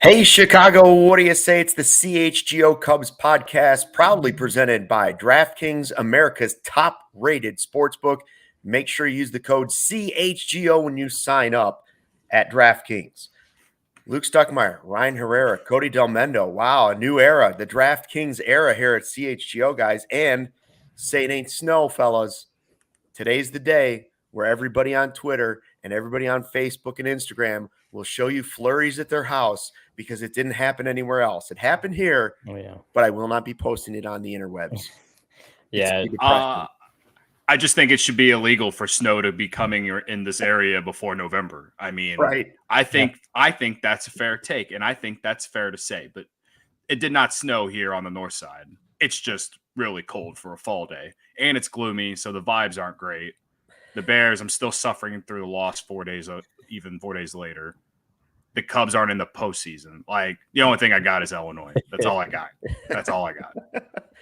Hey, Chicago, what do you say? It's the CHGO Cubs podcast, proudly presented by DraftKings, America's top-rated sportsbook. Make sure you use the code CHGO when you sign up at DraftKings. Luke Stuckmeyer, Ryan Herrera, Cody Delmendo. Wow, a new era, the DraftKings era here at CHGO, guys. And say it ain't snow, fellas. Today's the day where everybody on Twitter and everybody on Facebook and Instagram will show you flurries at their house because it didn't happen anywhere else. It happened here, but I will not be posting it on the interwebs. I just think it should be illegal for snow to be coming in this area before November. I mean, right. I think that's a fair take, and I think that's fair to say. But it did not snow here on the north side. It's just really cold for a fall day, and it's gloomy, so the vibes aren't great. The Bears, I'm still suffering through the loss 4 days, even 4 days later. The Cubs aren't in the postseason. Like, the only thing I got is Illinois. That's all I got. That's all I got.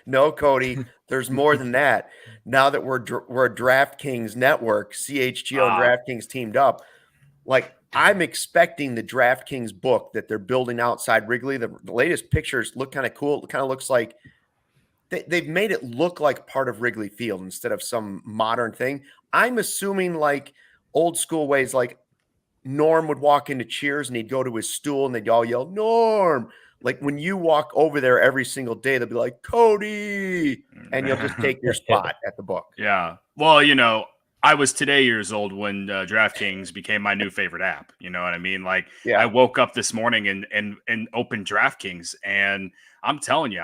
No, Cody, there's more than that. Now that we're a DraftKings network, CHGO and DraftKings teamed up, like, I'm expecting the DraftKings book that they're building outside Wrigley. The latest pictures look kind of cool. It kind of looks like they've made it look like part of Wrigley Field instead of some modern thing. I'm assuming like old school ways, like Norm would walk into Cheers and he'd go to his stool and they'd all yell, Norm. Like when you walk over there every single day, they'll be like, Cody, and you'll just take your spot at the book. Yeah. Well, I was today years old when DraftKings became my new favorite app. You know what I mean? Like, I woke up this morning and opened DraftKings, and I'm telling you,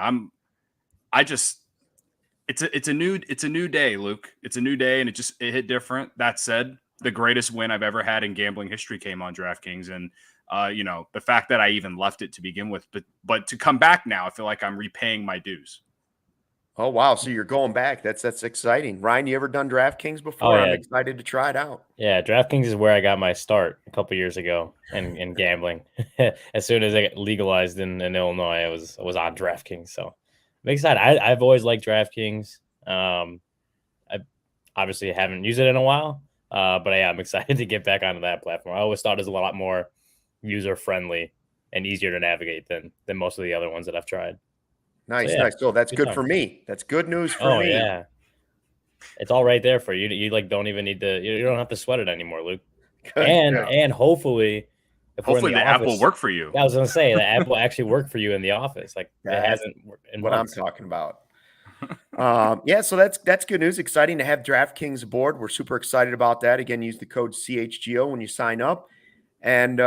it's a new day, Luke. It's a new day, and it hit different. That said, the greatest win I've ever had in gambling history came on DraftKings, and the fact that I even left it to begin with, but to come back now, I feel like I'm repaying my dues. Oh, wow. So you're going back. That's exciting. Ryan, you ever done DraftKings before? I'm excited to try it out. Yeah, DraftKings is where I got my start a couple years ago in gambling. As soon as I got legalized in Illinois, I was on DraftKings. So I'm excited. I've always liked DraftKings. I obviously haven't used it in a while, but I'm excited to get back onto that platform. I always thought it was a lot more user-friendly and easier to navigate than most of the other ones that I've tried. Nice. So that's good for me. That's good news for me. Yeah. It's all right there for you. You don't even need to. You don't have to sweat it anymore, Luke. Good. And hopefully the app will work for you. I was going to say the app will actually work for you in the office. Like it hasn't. What months. I'm talking about. So that's good news. Exciting to have DraftKings aboard. We're super excited about that. Again, use the code CHGO when you sign up. And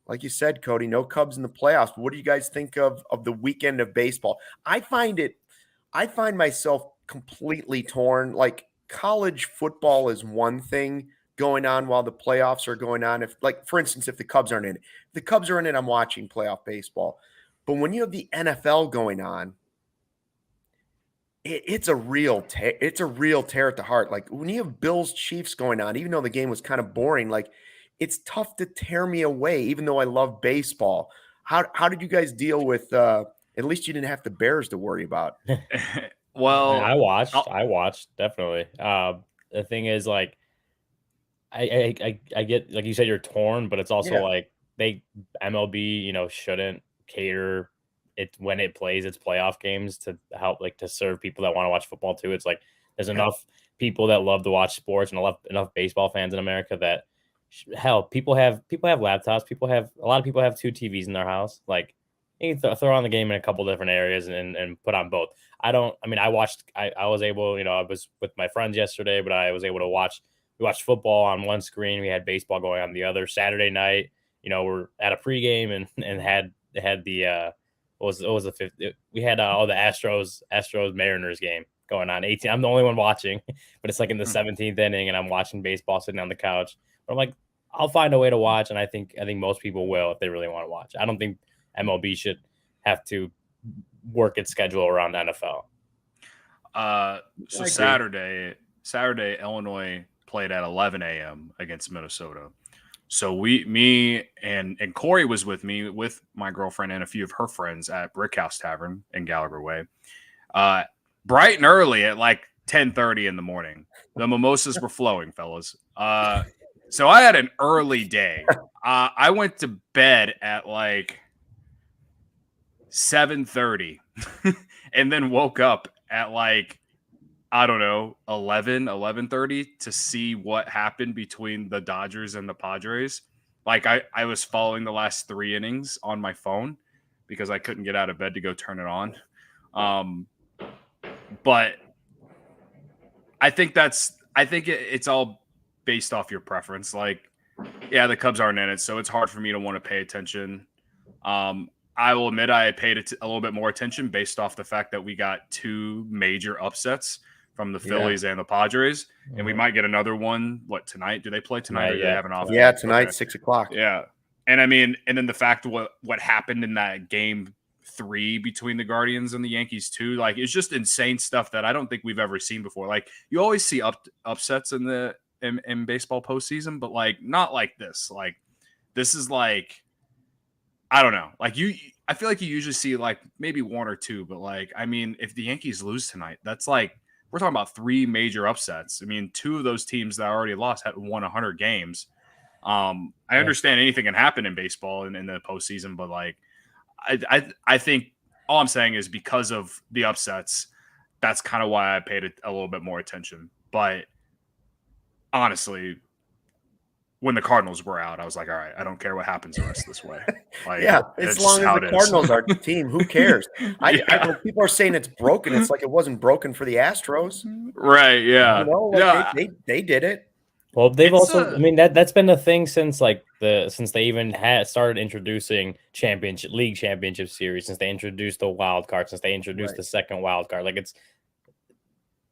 like you said, Cody, no Cubs in the playoffs. What do you guys think of the weekend of baseball? I find myself completely torn. Like college football is one thing going on while the playoffs are going on. If, like, for instance, if the Cubs aren't in it, I'm watching playoff baseball. But when you have the NFL going on, it's a real tear at the heart. Like when you have Bills Chiefs going on, even though the game was kind of boring, like it's tough to tear me away, even though I love baseball. How did you guys deal with? At least you didn't have the Bears to worry about. Well, I watched definitely. The thing is, like, I get, like you said, you're torn, but it's also like MLB, shouldn't cater it when it plays its playoff games to help, like, to serve people that want to watch football too. It's like there's enough people that love to watch sports and enough baseball fans in America that. Hell, people have laptops. A lot of people have 2 TVs in their house. Like, you can throw on the game in a couple different areas and put on both. I was able, I was with my friends yesterday, but I was able to watch. We watched football on one screen. We had baseball going on the other. Saturday night, we're at a pregame and had the what was the fifth? We had the Astros Mariners game going on. 18. I'm the only one watching, but it's like in the 17th inning, and I'm watching baseball sitting on the couch. But I'm like, I'll find a way to watch, and I think most people will if they really want to watch. I don't think MLB should have to work its schedule around the NFL. So Saturday, Illinois played at 11 a.m. against Minnesota. So me and Corey was with me, with my girlfriend and a few of her friends at Brickhouse Tavern in Gallagher Way. Bright and early at like 10:30 in the morning. The mimosas were flowing, fellas. So I had an early day. I went to bed at like 7:30 and then woke up at like, I don't know, 11:30 to see what happened between the Dodgers and the Padres. Like I was following the last 3 innings on my phone because I couldn't get out of bed to go turn it on. But I think it's all based off your preference. Like, yeah, the Cubs aren't in it, so it's hard for me to want to pay attention. I will admit I paid a little bit more attention based off the fact that we got 2 major upsets from the Phillies and the Padres, and we might get another one. What, tonight? Do they play tonight? Or do they have an off? Yeah, tonight, 6:00. Yeah, and I mean, and then the fact what happened in that game 3 between the Guardians and the Yankees too, like it's just insane stuff that I don't think we've ever seen before. Like you always see upsets in baseball postseason, but like not like this. Like this is like, I don't know. Like I feel like you usually see like maybe 1 or 2, but like, I mean, if the Yankees lose tonight, that's like, we're talking about 3 major upsets. I mean, 2 of those teams that already lost had won 100 games. I understand anything can happen in baseball and in the postseason, but like, I think all I'm saying is because of the upsets, that's kind of why I paid a little bit more attention. But honestly, when the Cardinals were out, I was like, all right, I don't care what happens the rest of this way. Like, yeah, as long as the Cardinals are the team, who cares? When people are saying it's broken, it's like it wasn't broken for the Astros. Right, yeah. You know, like they did it. Well, they've also, I mean, that's been the thing since like since they even started introducing league championship series, since they introduced the wild card, since they introduced the second wild card. Like it's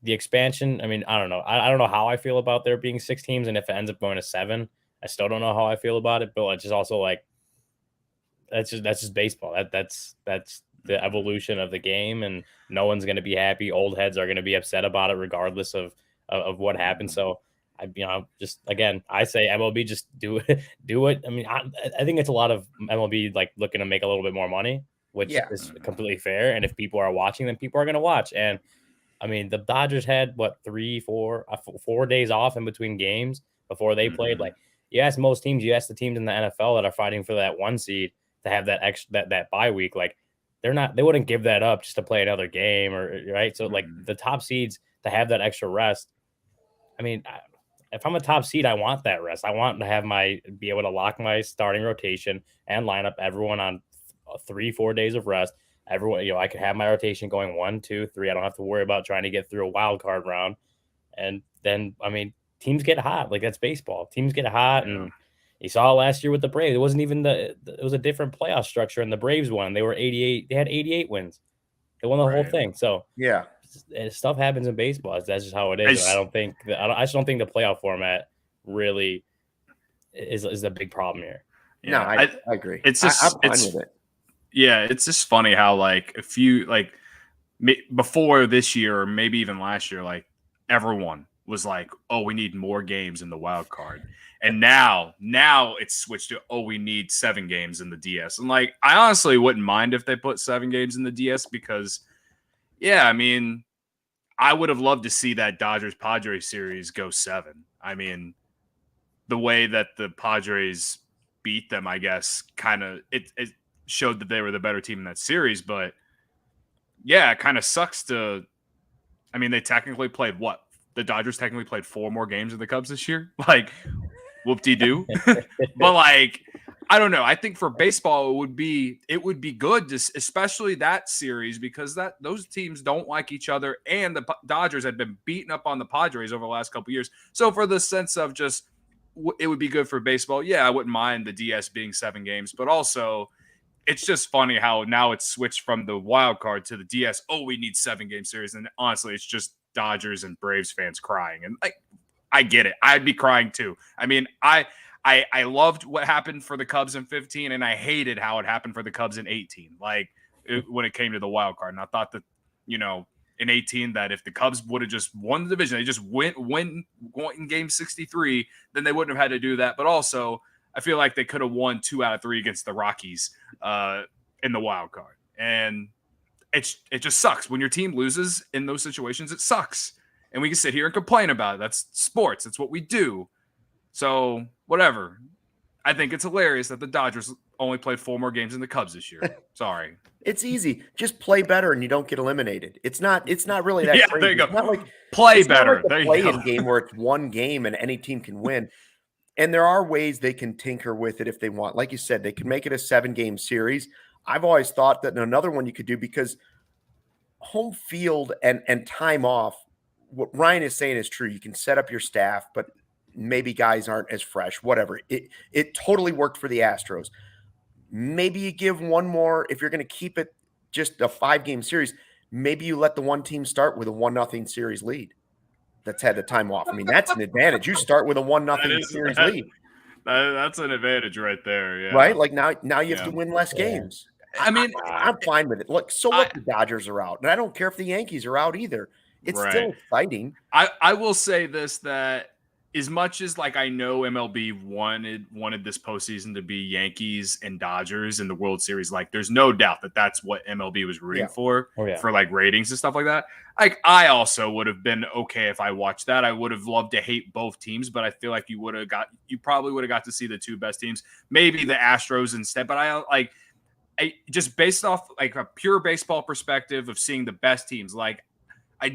the expansion. I mean, I don't know. I don't know how I feel about there being 6 teams, and if it ends up going to 7, I still don't know how I feel about it. But it's just also like that's just baseball. That's the evolution of the game, and no one's going to be happy. Old heads are going to be upset about it regardless of what happens. So just again, I say MLB, just do it. I mean, I think it's a lot of MLB like looking to make a little bit more money, which is completely fair. And if people are watching, then people are going to watch. And I mean, the Dodgers had 4 days off in between games before they played. Like, you ask most teams, you ask the teams in the NFL that are fighting for that 1 seed to have that extra that bye week. Like, they wouldn't give that up just to play another game, or right. So like the top seeds to have that extra rest. I mean, if I'm a top seed, I want that rest. I want to be able to lock my starting rotation and line up everyone on 3-4 days of rest. Everyone, I could have my rotation going 1, 2, 3. I don't have to worry about trying to get through a wild card round. And then, I mean, teams get hot. Like, that's baseball. Teams get hot, and you saw last year with the Braves. It wasn't even it was a different playoff structure, and the Braves won. They were 88. They had 88 wins. They won the whole thing. So stuff happens in baseball. That's just how it is. I just don't think the playoff format really is a big problem here. Yeah, no, I agree. It's just I'm fine with it. Yeah, it's just funny how like before this year or maybe even last year, like everyone was like, "Oh, we need more games in the wild card," and now it's switched to, "Oh, we need 7 games in the DS." And like, I honestly wouldn't mind if they put 7 games in the DS because, I mean, I would have loved to see that Dodgers-Padres series go 7. I mean, the way that the Padres beat them, I guess, kind of it showed that they were the better team in that series. But it kind of sucks to. I mean, they technically played what? The Dodgers technically played 4 more games than the Cubs this year. Like, whoop-de-doo. But like, I don't know. I think for baseball, it would be good to, especially that series, because those teams don't like each other, and the Dodgers had been beating up on the Padres over the last couple of years. So for the sense of just, it would be good for baseball. Yeah, I wouldn't mind the DS being 7 games, but also it's just funny how now it's switched from the wild card to the DS. Oh, we need 7-game series. And honestly, it's just Dodgers and Braves fans crying. And I get it. I'd be crying too. I mean, I loved what happened for the Cubs in 15, and I hated how it happened for the Cubs in 18. When it came to the wild card. And I thought that, in 18, that if the Cubs would have just won the division, they just went in game 63, then they wouldn't have had to do that. But also, I feel like they could have won 2 out of 3 against the Rockies in the wild card. And it just sucks. When your team loses in those situations, it sucks. And we can sit here and complain about it. That's sports. That's what we do. So, whatever. I think it's hilarious that the Dodgers only played 4 more games than the Cubs this year. Sorry. It's easy. Just play better and you don't get eliminated. It's not really that crazy. There you go. It's not like play better. Not like the play-in game where it's 1 game and any team can win. And there are ways they can tinker with it if they want. Like you said, they can make it a 7-game series. I've always thought that another one you could do, because home field and time off, what Ryan is saying is true. You can set up your staff, but maybe guys aren't as fresh, whatever. It totally worked for the Astros. Maybe you give one more, if you're going to keep it just a 5-game series, maybe you let the one team start with a 1-0 series lead that's had the time off. I mean, that's an advantage. You start with a 1-0 series lead. That's an advantage right there. Yeah. Right? Like now you have to win less games. I mean, I'm fine with it. Look, the Dodgers are out. And I don't care if the Yankees are out either. It's still exciting. I will say this, that as much as I know MLB wanted this postseason to be Yankees and Dodgers in the World Series, there's no doubt that that's what MLB was rooting for ratings and stuff like that. I also would have been okay if I watched that. I would have loved to hate both teams, but I feel like you probably would have got to see the 2 best teams, maybe the Astros instead. But I just based off a pure baseball perspective of seeing the best teams, I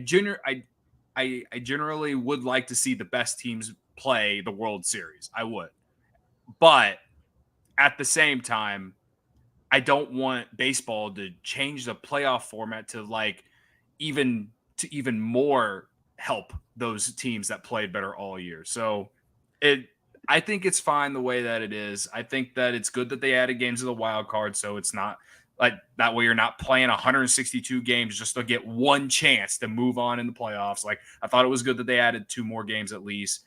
generally would like to see the best teams play the World Series. I would. But at the same time, I don't want baseball to change the playoff format to even more help those teams that played better all year. So I think it's fine the way that it is. I think that it's good that they added games to the wild card, so it's not that way you're not playing 162 games just to get one chance to move on in the playoffs. I thought it was good that they added 2 more games at least.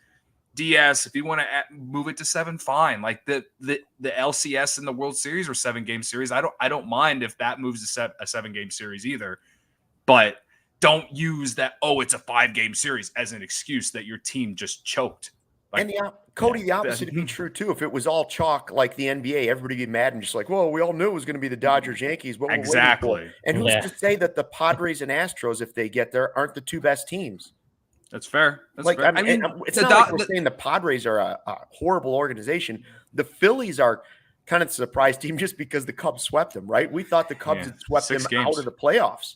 DS, if you want to move it to 7, fine. The LCS and the World Series are 7-game series. I don't mind if that moves to a 7-game series either. But don't use that, it's a 5-game series as an excuse that your team just choked. Cody, the opposite would be true too. If it was all chalk like the NBA, everybody would be mad and just well, we all knew it was going to be the Dodgers, Yankees. What exactly. And who's to say that the Padres and Astros, if they get there, aren't the 2 best teams? That's fair. Fair. I mean, it's not we're saying the Padres are a horrible organization. The Phillies are kind of the surprise team just because the Cubs swept them, right? We thought the Cubs had swept them out of the playoffs.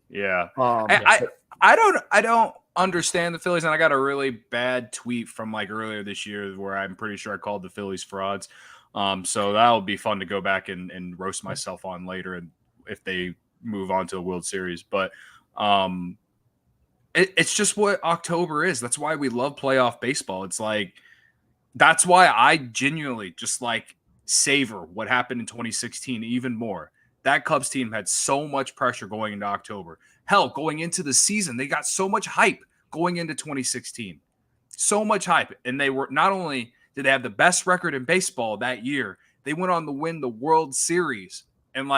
Yeah. I don't understand the Phillies, and I got a really bad tweet from earlier this year where I'm pretty sure I called the Phillies frauds. So that'll be fun to go back and roast myself on later, and if they move on to a World Series. But it's just what October is. That's why we love playoff baseball. It's that's why I genuinely just savor what happened in 2016 even more. That Cubs team had so much pressure going into October. Hell, going into the season, they got so much hype going into 2016. So much hype. And they were, not only did they have the best record in baseball that year, they went on to win the World Series. And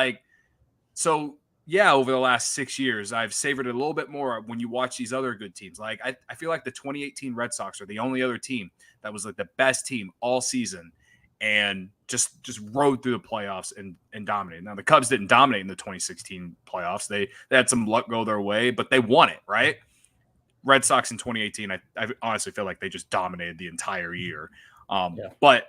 so yeah, over the last 6 years, I've savored it a little bit more when you watch these other good teams. I feel like the 2018 Red Sox are the only other team that was the best team all season and just rode through the playoffs and dominated. Now, the Cubs didn't dominate in the 2016 playoffs. They had some luck go their way, but they won it, right? Red Sox in 2018, I honestly feel like they just dominated the entire year. But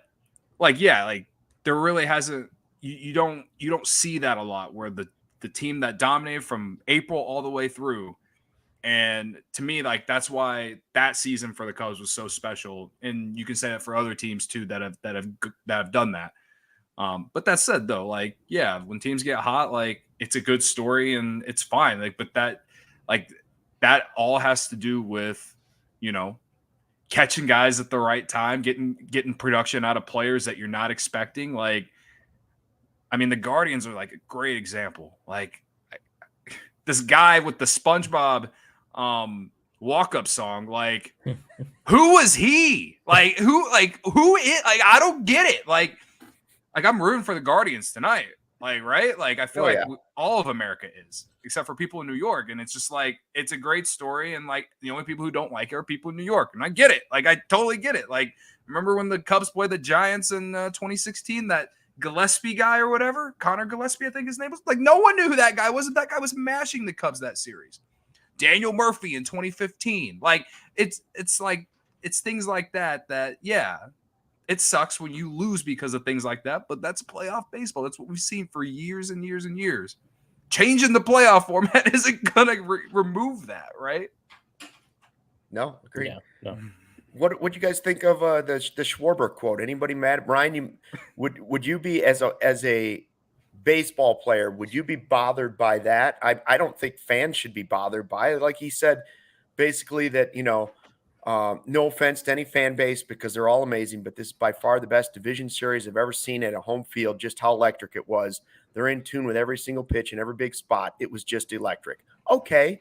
there really hasn't. You don't see that a lot where the team that dominated from April all the way through. And to me, that's why that season for the Cubs was so special. And you can say that for other teams too that have done that. But that said, though, when teams get hot, it's a good story and it's fine. But that all has to do with, catching guys at the right time, getting production out of players that you're not expecting. I mean, the Guardians are like a great example. Like this guy with the SpongeBob walk-up song, like who was he? Like who is, like I don't get it. Like I'm rooting for the Guardians tonight. Like, right? Like I feel all of America is, except for people in New York. And it's just like, it's a great story. And like the only people who don't like it are people in New York. And I get it. Like, I totally get it. Like, remember when the Cubs played the Giants in 2016, that Gillespie guy or whatever, Connor Gillespie, I think his name was, like, no one knew who that guy was. That guy was mashing the Cubs that series. Daniel Murphy in 2015. Like, it's like, it's things like that, yeah, it sucks when you lose because of things like that, but that's playoff baseball. That's what we've seen for years and years and years. Changing the playoff format isn't going to remove that, right? No, agree. Yeah, no. What you guys think of the Schwarber quote? Anybody mad? Brian, would you be, as a baseball player, would you be bothered by that? I don't think fans should be bothered by it. Like he said, basically that, no offense to any fan base because they're all amazing, but this is by far the best division series I've ever seen at a home field, just how electric it was. They're in tune with every single pitch and every big spot. It was just electric. Okay.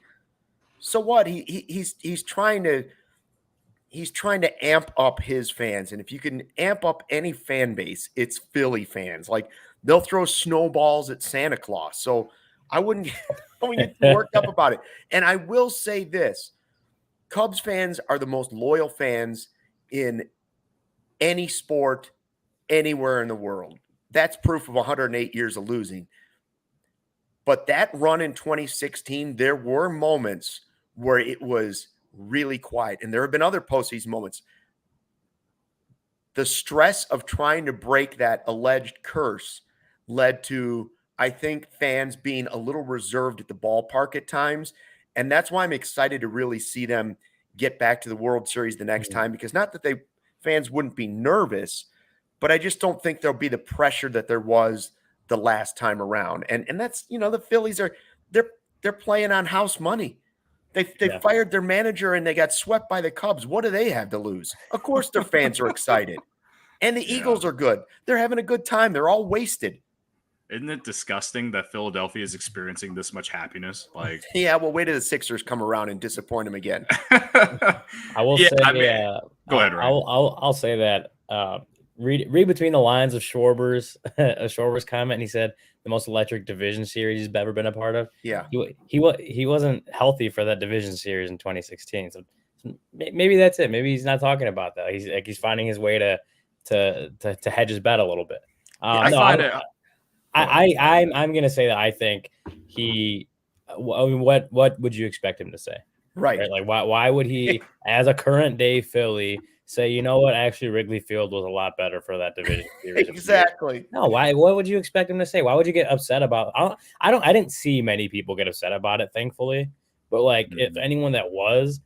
So what? He's trying to amp up his fans. And if you can amp up any fan base, it's Philly fans. Like they'll throw snowballs at Santa Claus. So I wouldn't get worked up about it. And I will say this. Cubs fans are the most loyal fans in any sport anywhere in the world. That's proof of 108 years of losing. But that run in 2016, there were moments where it was really quiet. And there have been other postseason moments. The stress of trying to break that alleged curse led to, I think, fans being a little reserved at the ballpark at times. And that's why I'm excited to really see them get back to the World Series the next time, because not that fans wouldn't be nervous, but I just don't think there'll be the pressure that there was the last time around. And that's, the Phillies they're playing on house money. They fired their manager and they got swept by the Cubs. What do they have to lose? Of course their fans are excited. And the Eagles are good. They're having a good time. They're all wasted. Isn't it disgusting that Philadelphia is experiencing this much happiness? Like, yeah, well, wait till the Sixers come around and disappoint them again. I will say, go ahead, Ryan. I'll say that. Read between the lines of Schwarber's comment, and he said the most electric division series he's ever been a part of. Yeah, he wasn't healthy for that division series in 2016, so maybe that's it. Maybe he's not talking about that. He's finding his way to hedge his bet a little bit. I'm going to say that I think what would you expect him to say? Right? Like, why would he, as a current day Philly, say, you know what, actually Wrigley Field was a lot better for that division series? Exactly. No, why? What would you expect him to say? Why would you get upset about? I didn't see many people get upset about it, thankfully. But like, if anyone that was,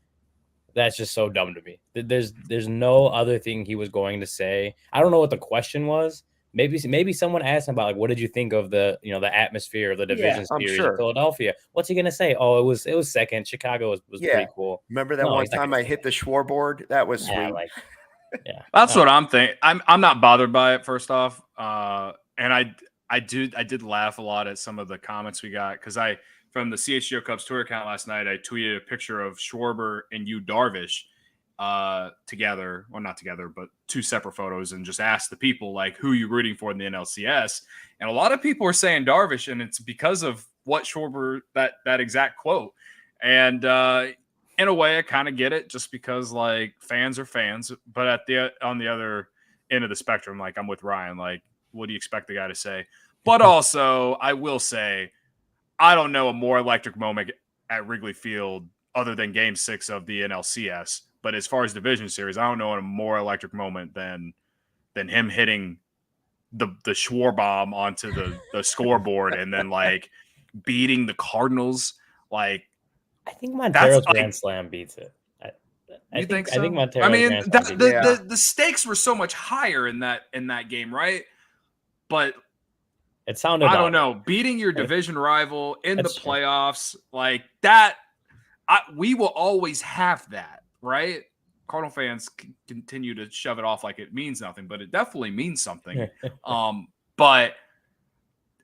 that's just so dumb to me. There's no other thing he was going to say. I don't know what the question was. Maybe someone asked him about, like, what did you think of the the atmosphere of the division series in Philadelphia? What's he gonna say? Oh, it was second. Chicago was pretty cool. Remember that one time I hit the Schwarber? That was sweet. That's what I'm thinking. I'm not bothered by it, first off. And I did laugh a lot at some of the comments we got, because from the CHGO Cubs Twitter account last night, I tweeted a picture of Schwarber and Darvish together, well, not together, but two separate photos, and just asked the people, like, who are you rooting for in the NLCS? And a lot of people are saying Darvish, and it's because of what Schwarber, that exact quote. And in a way, I kind of get it, just because, like, fans are fans. But on the other end of the spectrum, like, I'm with Ryan. Like, what do you expect the guy to say? But also, I will say, I don't know a more electric moment at Wrigley Field other than Game 6 of the NLCS. But as far as division series, I don't know a more electric moment than him hitting the Schwarbomb onto the scoreboard and then, like, beating the Cardinals. Like, I think Montero's Grand Slam beats it. I think so? I think Montero. I mean, the stakes were so much higher in that game, right? But it sounded. I don't know. Beating your division rival in the playoffs, like that, we will always have that. Right? Cardinal fans continue to shove it off like it means nothing, but it definitely means something. But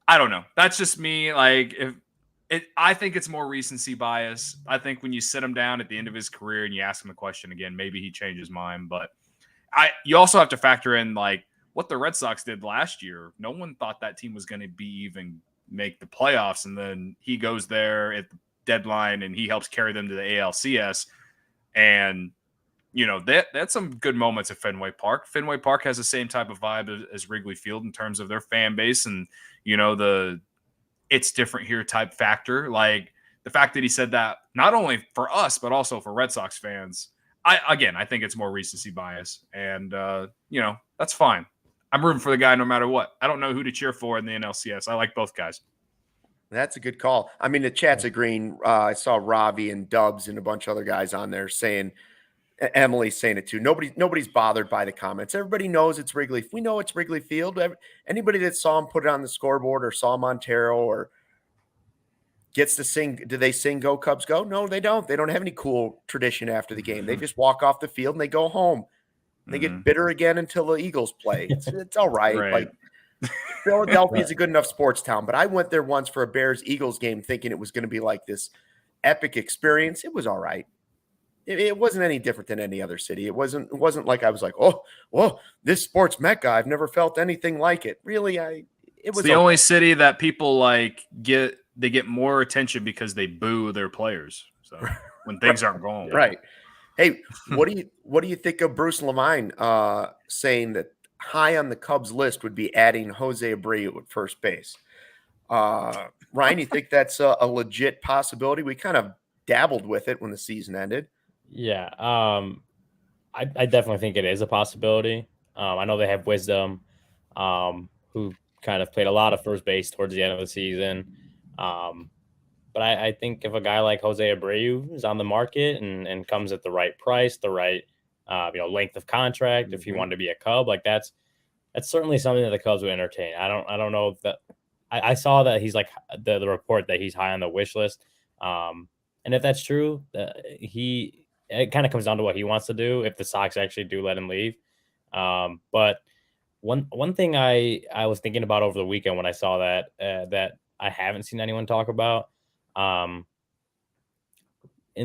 I don't know. That's just me. Like, I think it's more recency bias. I think when you sit him down at the end of his career and you ask him the question again, maybe he changes his mind. But you also have to factor in like what the Red Sox did last year. No one thought that team was going to be even make the playoffs, and then he goes there at the deadline and he helps carry them to the ALCS. And that's some good moments at Fenway Park. Fenway Park has the same type of vibe as Wrigley Field in terms of their fan base and the it's different here type factor. Like the fact that he said that not only for us but also for Red Sox fans. I think it's more recency bias, and that's fine. I'm rooting for the guy no matter what. I don't know who to cheer for in the NLCS. I like both guys. That's a good call. I mean, the chat's agreeing. I saw Ravi and Dubs and a bunch of other guys on there saying, Emily's saying it too. Nobody's bothered by the comments. Everybody knows it's Wrigley. We know it's Wrigley Field. Anybody that saw him put it on the scoreboard or saw Montero or gets to sing, do they sing "Go Cubs Go"? No, they don't. They don't have any cool tradition after the game. They just walk off the field and they go home. They get bitter again until the Eagles play. It's all right. Right. Like Philadelphia is a good enough sports town, but I went there once for a Bears-Eagles game thinking it was going to be like this epic experience. It was all right. It wasn't any different than any other city. It wasn't like I was like, oh, this sports mecca. I've never felt anything like it. Really, it was the only city that people like get more attention because they boo their players. So when things aren't going right. Hey, what do you think of Bruce Levine saying that high on the Cubs list would be adding Jose Abreu at first base? Ryan, you think that's a legit possibility? We kind of dabbled with it when the season ended. Yeah, I definitely think it is a possibility. I know they have Wisdom, who kind of played a lot of first base towards the end of the season. But I think if a guy like Jose Abreu is on the market and comes at the right price, the right length of contract, if he wanted to be a Cub, like that's certainly something that the Cubs would entertain. I don't know if that. I saw that he's like the report that he's high on the wish list, and if that's true, it kind of comes down to what he wants to do if the Sox actually do let him leave. But one thing I was thinking about over the weekend when I saw that that I haven't seen anyone talk about, in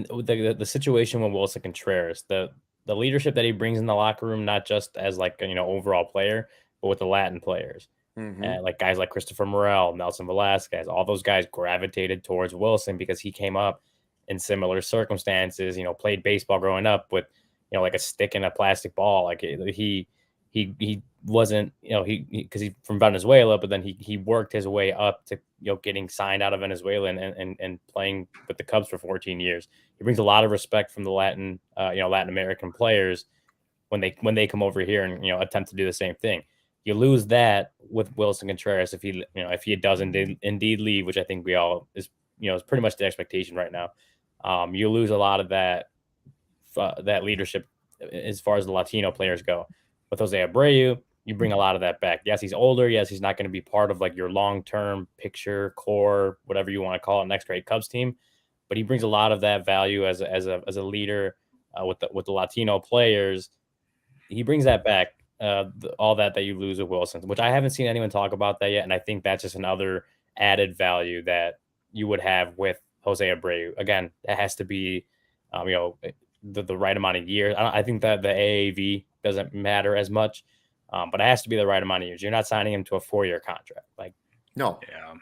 the situation with Willson Contreras, the leadership that he brings in the locker room, not just as like overall player, but with the Latin players, like guys like Christopher Morel, Nelson Velasquez, all those guys gravitated towards Willson because he came up in similar circumstances, played baseball growing up with, like a stick and a plastic ball. Like he wasn't, because he's from Venezuela, but then he worked his way up to, getting signed out of Venezuela and playing with the Cubs for 14 years. He brings a lot of respect from the Latin American players when they come over here and, attempt to do the same thing. You lose that with Willson Contreras if he does indeed leave, which I think we all is pretty much the expectation right now. You lose a lot of that leadership as far as the Latino players go. With Jose Abreu, you bring a lot of that back. Yes, he's older. Yes, he's not going to be part of like your long-term picture, core, whatever you want to call it, next great Cubs team. But he brings a lot of that value as a leader with the Latino players. He brings that back. All that you lose with Willson, which I haven't seen anyone talk about that yet, and I think that's just another added value that you would have with Jose Abreu. Again, it has to be, the right amount of years. I think that the AAV doesn't matter as much, but it has to be the right amount of years. You're not signing him to a 4-year contract. Like, no,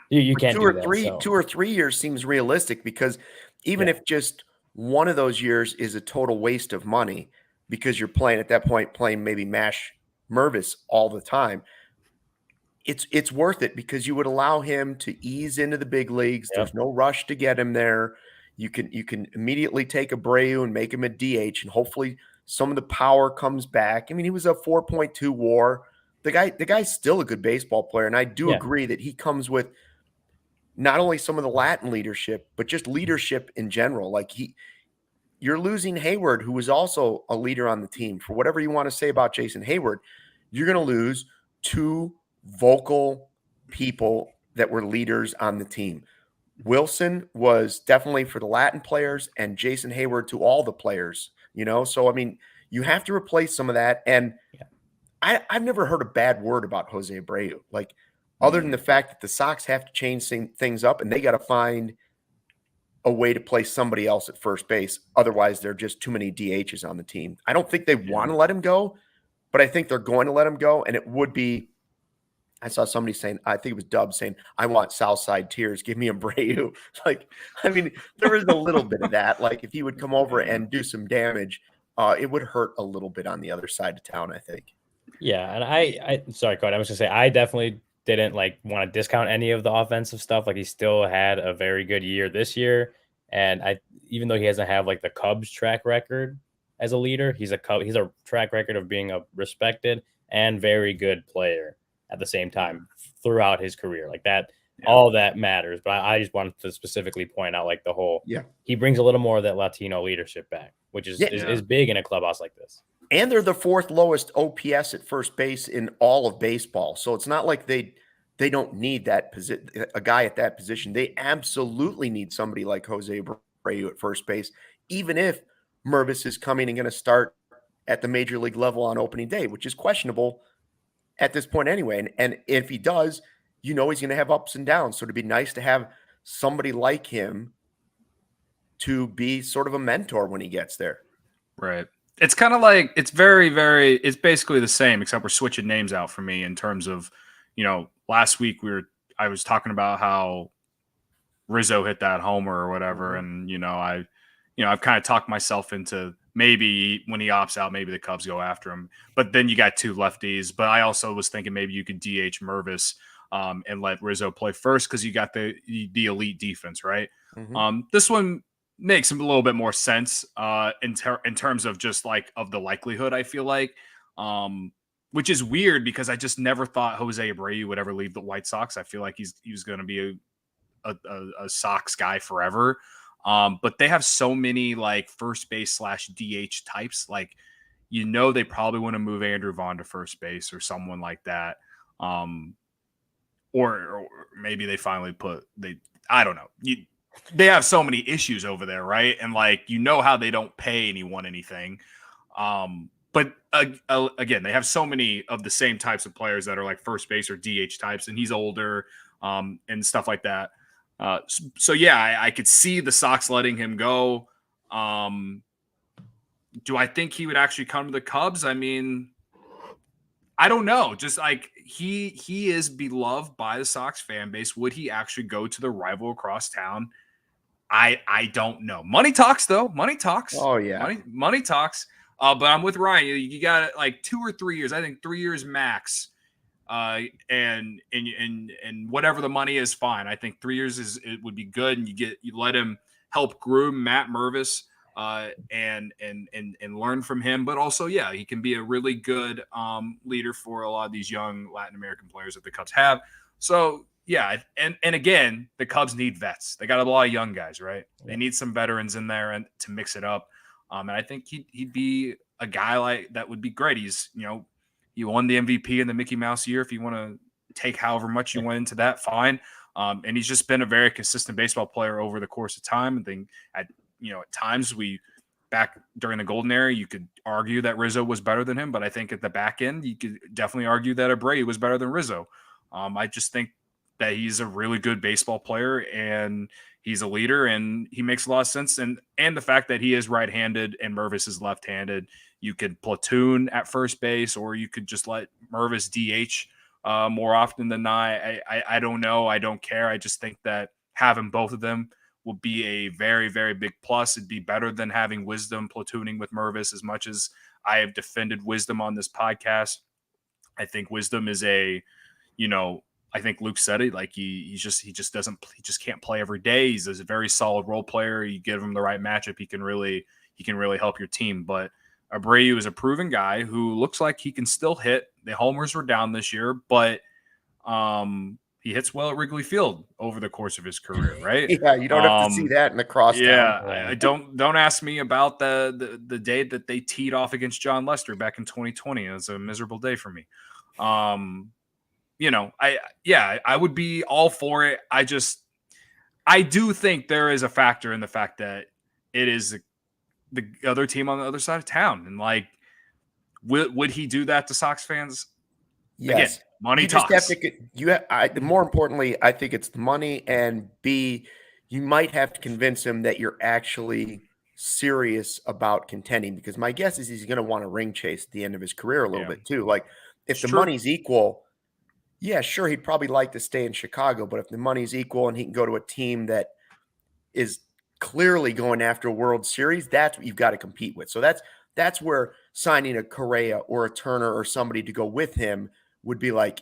you can't do that. 2 or 3 years seems realistic because even if just one of those years is a total waste of money because you're playing at that point, maybe MASH Mervis all the time, it's worth it because you would allow him to ease into the big leagues. There's no rush to get him there. You can immediately take Abreu and make him a DH, and hopefully some of the power comes back. I mean, he was a 4.2 WAR. The guy's still a good baseball player, and I do agree that he comes with not only some of the Latin leadership, but just leadership in general. Like you're losing Hayward, who was also a leader on the team. For whatever you want to say about Jason Hayward, you're going to lose 2 vocal people that were leaders on the team. Willson was definitely for the Latin players and Jason Hayward to all the players, So, I mean, you have to replace some of that. And I've never heard a bad word about Jose Abreu. Like, other than the fact that the Sox have to change things up and they got to find a way to play somebody else at first base. Otherwise, there are just too many DHs on the team. I don't think they want to let him go, but I think they're going to let him go. And it would be, I saw somebody saying, I think it was Dub saying, I want Southside tears. Give me Abreu. Like, I mean, there is a little bit of that. Like, if he would come over and do some damage, it would hurt a little bit on the other side of town, I think. Yeah. And I sorry, Cody, I was going to say, I definitely didn't like want to discount any of the offensive stuff. Like, he still had a very good year this year. And even though he doesn't have like the Cubs track record as a leader, he's a track record of being a respected and very good player at the same time throughout his career. Like that, all that matters. But I just wanted to specifically point out like the whole, he brings a little more of that Latino leadership back, which is big in a clubhouse like this. And they're the fourth lowest OPS at first base in all of baseball. So it's not like they don't need that a guy at that position. They absolutely need somebody like Jose Abreu at first base, even if Mervis is coming and going to start at the major league level on opening day, which is questionable at this point anyway. And if he does, he's going to have ups and downs. So it'd be nice to have somebody like him to be sort of a mentor when he gets there. Right. It's kind of like, it's very, very, it's basically the same, except we're switching names out for me in terms of, last week I was talking about how Rizzo hit that homer or whatever. And, I've kind of talked myself into maybe when he opts out, maybe the Cubs go after him. But then you got two lefties. But I also was thinking maybe you could DH Mervis and let Rizzo play first because you got the elite defense, right? Mm-hmm. This one makes a little bit more sense in terms of just like of the likelihood, I feel like. Which is weird because I just never thought Jose Abreu would ever leave the White Sox. I feel like he was going to be a Sox guy forever. But they have so many like first base / DH types. Like, they probably want to move Andrew Vaughn to first base or someone like that. Or maybe they finally I don't know. They have so many issues over there, right? And like, how they don't pay anyone anything. But again, they have so many of the same types of players that are like first base or DH types, and he's older and stuff like that. So I could see the Sox letting him go. Do I think he would actually come to the Cubs? I mean, I don't know. Just like he is beloved by the Sox fan base. Would he actually go to the rival across town? I don't know. Money talks, though. Money talks. Oh yeah, money talks. But I'm with Ryan. You got like 2 or 3 years. I think 3 years max. And whatever the money is, fine. I think 3 years it would be good, and you let him help groom Matt Mervis, and learn from him. But also, he can be a really good leader for a lot of these young Latin American players that the Cubs have. So and again, the Cubs need vets. They got a lot of young guys, right? They need some veterans in there and to mix it up. And I think he'd be a guy like that would be great. He's, he won the MVP in the Mickey Mouse year. If you want to take however much you went into that, fine. And he's just been a very consistent baseball player over the course of time. And then at times back during the golden era, you could argue that Rizzo was better than him. But I think at the back end, you could definitely argue that Abreu was better than Rizzo. I just think that he's a really good baseball player and he's a leader and he makes a lot of sense. And the fact that he is right-handed and Mervis is left-handed, you could platoon at first base, or you could just let Mervis DH more often than not. I don't know. I don't care. I just think that having both of them will be a very, very big plus. It'd be better than having Wisdom platooning with Mervis. As much as I have defended Wisdom on this podcast, I think Wisdom is I think Luke said it, like he just can't play every day. He's a very solid role player. You give him the right matchup, he can really help your team. But Abreu is a proven guy who looks like he can still hit. The homers were down this year, but he hits well at Wrigley Field over the course of his career, right? Yeah, you don't have to see that in the crosstown. Yeah, don't ask me about the day that they teed off against John Lester back in 2020. It was a miserable day for me. I would be all for it. I do think there is a factor in the fact that it is the other team on the other side of town. And like, would he do that to Sox fans? Yes. Money just talks. have to. More importantly, I think it's the money, and B, you might have to convince him that you're actually serious about contending. Because my guess is he's going to want to ring chase at the end of his career a little bit too. Like if the money's equal, yeah, sure, he'd probably like to stay in Chicago. But if the money's equal and he can go to a team that is clearly going after a World Series, that's what you've got to compete with. So that's where signing a Correa or a Turner or somebody to go with him would be like,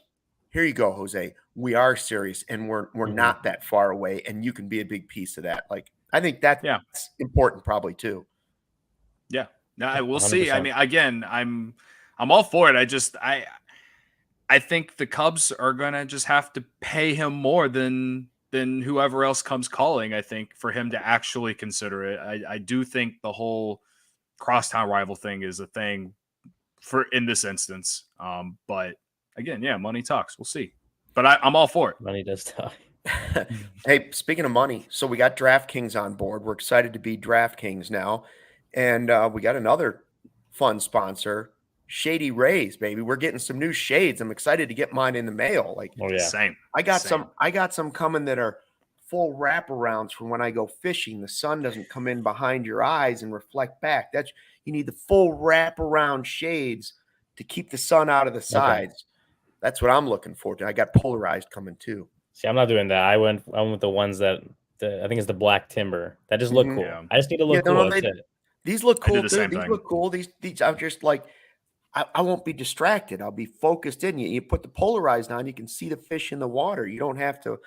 here you go, Jose. We are serious, and we're not that far away, and you can be a big piece of that. Like, I think that's important, probably too. Yeah, no, we'll see. I mean, again, I'm all for it. I think the Cubs are gonna just have to pay him more than whoever else comes calling. I think for him to actually consider it. I do think the whole crosstown rival thing is a thing for in this instance. But again, yeah, money talks. We'll see. But I'm all for it. Money does talk. Hey, speaking of money, so we got DraftKings on board. We're excited to be DraftKings now. And we got another fun sponsor, Shady Rays, baby. We're getting some new shades. I'm excited to get mine in the mail. Like, same. I got some coming that are full wraparounds for when I go fishing. The sun doesn't come in behind your eyes and reflect back. You need the full wraparound shades to keep the sun out of the sides. Okay. That's what I'm looking forward to. I got polarized coming too. See, I'm not doing that. I went with the ones that I think it's the black timber. That just look cool. Yeah. I just need to look cool. These look cool too. These look cool. These I'm just like, I won't be distracted. I'll be focused in you. You put the polarized on, you can see the fish in the water. You don't have to.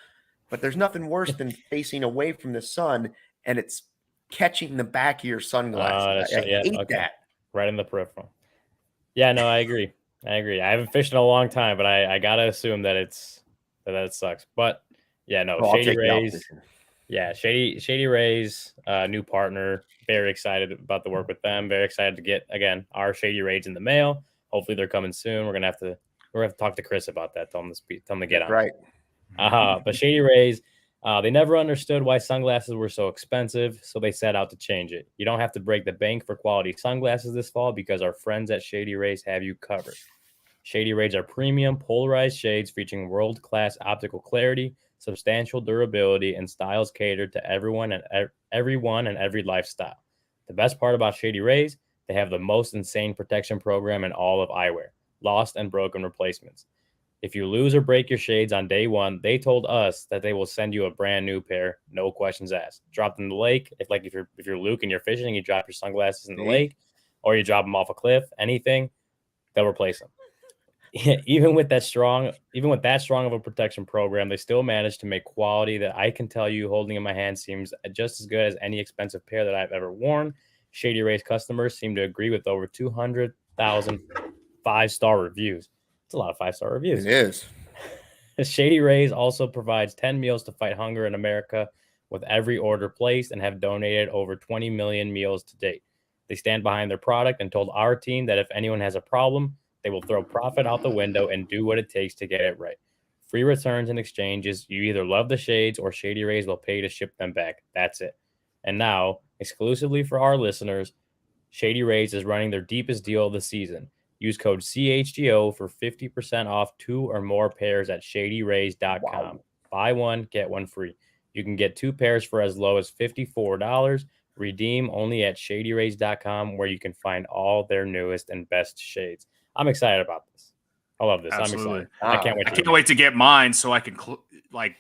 But there's nothing worse than facing away from the sun and it's catching the back of your sunglasses. I hate that. Right in the peripheral. Yeah, no, I agree. I haven't fished in a long time, but I gotta assume that it sucks. But yeah, no, Shady Rays. Yeah, Shady Rays, new partner. Very excited about the work with them. Very excited to get again our Shady Rays in the mail. Hopefully they're coming soon. We're gonna have to talk to Chris about that. Tell him to get on. Right. But Shady Rays, they never understood why sunglasses were so expensive, so they set out to change it. You don't have to break the bank for quality sunglasses this fall because our friends at Shady Rays have you covered. Shady Rays are premium polarized shades featuring world-class optical clarity, substantial durability, and styles catered to everyone and every lifestyle. The best part about Shady Rays, they have the most insane protection program in all of eyewear, lost and broken replacements. If you lose or break your shades on day one, they told us that they will send you a brand new pair, no questions asked. Dropped in the lake, if you're Luke and you're fishing and you drop your sunglasses in the lake, or you drop them off a cliff, anything, they'll replace them. Even with that strong of a protection program, they still managed to make quality that I can tell you holding in my hand seems just as good as any expensive pair that I've ever worn. Shady Rays customers seem to agree with over 200,000 5-star reviews. It's a lot of 5-star reviews. It is. Shady Rays also provides 10 meals to fight hunger in America with every order placed and have donated over 20 million meals to date. They stand behind their product and told our team that if anyone has a problem, they will throw profit out the window and do what it takes to get it right. Free returns and exchanges. You either love the shades or Shady Rays will pay to ship them back. That's it. And now, exclusively for our listeners, Shady Rays is running their deepest deal of the season. Use code CHGO for 50% off 2 or more pairs at shadyrays.com. Wow. Buy one, get one free. You can get 2 pairs for as low as $54. Redeem only at shadyrays.com, where you can find all their newest and best shades. I'm excited about this. I love this. Absolutely. I'm excited. I can't wait to get mine so I can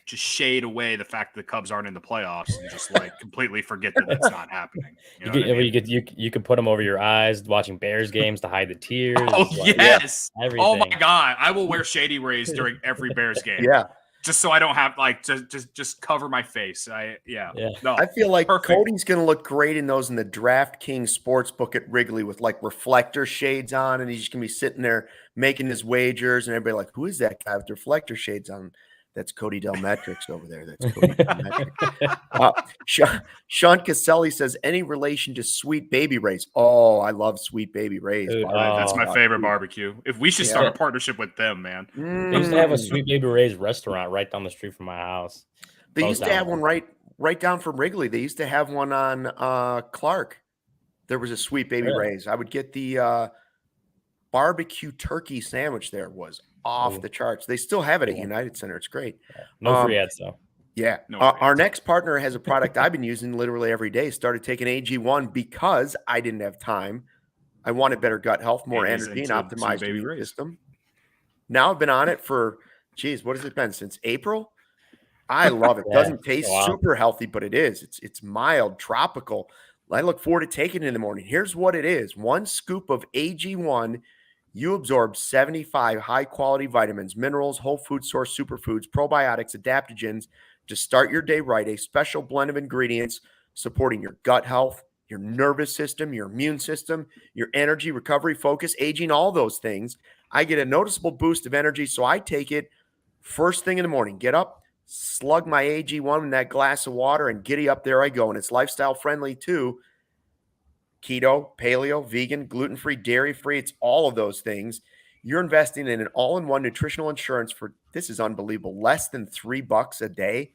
just shade away the fact that the Cubs aren't in the playoffs and just completely forget that it's not happening. You could put them over your eyes watching Bears games to hide the tears. Oh, yes. Everything. Oh my God. I will wear Shady Rays during every Bears game. Yeah. Just so I don't have just cover my face. No, I feel like perfect. Cody's going to look great in those in the DraftKings Sportsbook at Wrigley with reflector shades on, and he's just going to be sitting there making his wagers, and everybody who is that guy with reflector shades on? That's Cody Delmetrics over there. That's Cody Delmetrics. Sean Caselli says, any relation to Sweet Baby Rays? Oh, I love Sweet Baby Rays. That's my favorite barbecue. If we should start a partnership with them, man. They used to have a Sweet Baby Rays restaurant right down the street from my house. They used to have one right down from Wrigley. They used to have one on Clark. There was a Sweet Baby Rays. I would get the barbecue turkey sandwich there was off the charts. They still have it at United Center. It's great. No free ads though. Yeah. Our next partner has a product I've been using literally every day. Started taking AG1 because I didn't have time. I wanted better gut health, more energy, and optimized immune system. Now I've been on it for, what has it been, since April? I love it. Doesn't taste super healthy, but it is. It's mild, tropical. I look forward to taking it in the morning. Here's what it is. 1 scoop of AG1, you absorb 75 high-quality vitamins, minerals, whole food source superfoods, probiotics, adaptogens to start your day right. A special blend of ingredients supporting your gut health, your nervous system, your immune system, your energy, recovery, focus, aging, all those things. I get a noticeable boost of energy, so I take it first thing in the morning. Get up, slug my AG1 in that glass of water, and giddy up, there I go. And it's lifestyle friendly too. Keto, paleo, vegan, gluten-free, dairy-free. It's all of those things. You're investing in an all-in-one nutritional insurance for, this is unbelievable, less than $3 a day.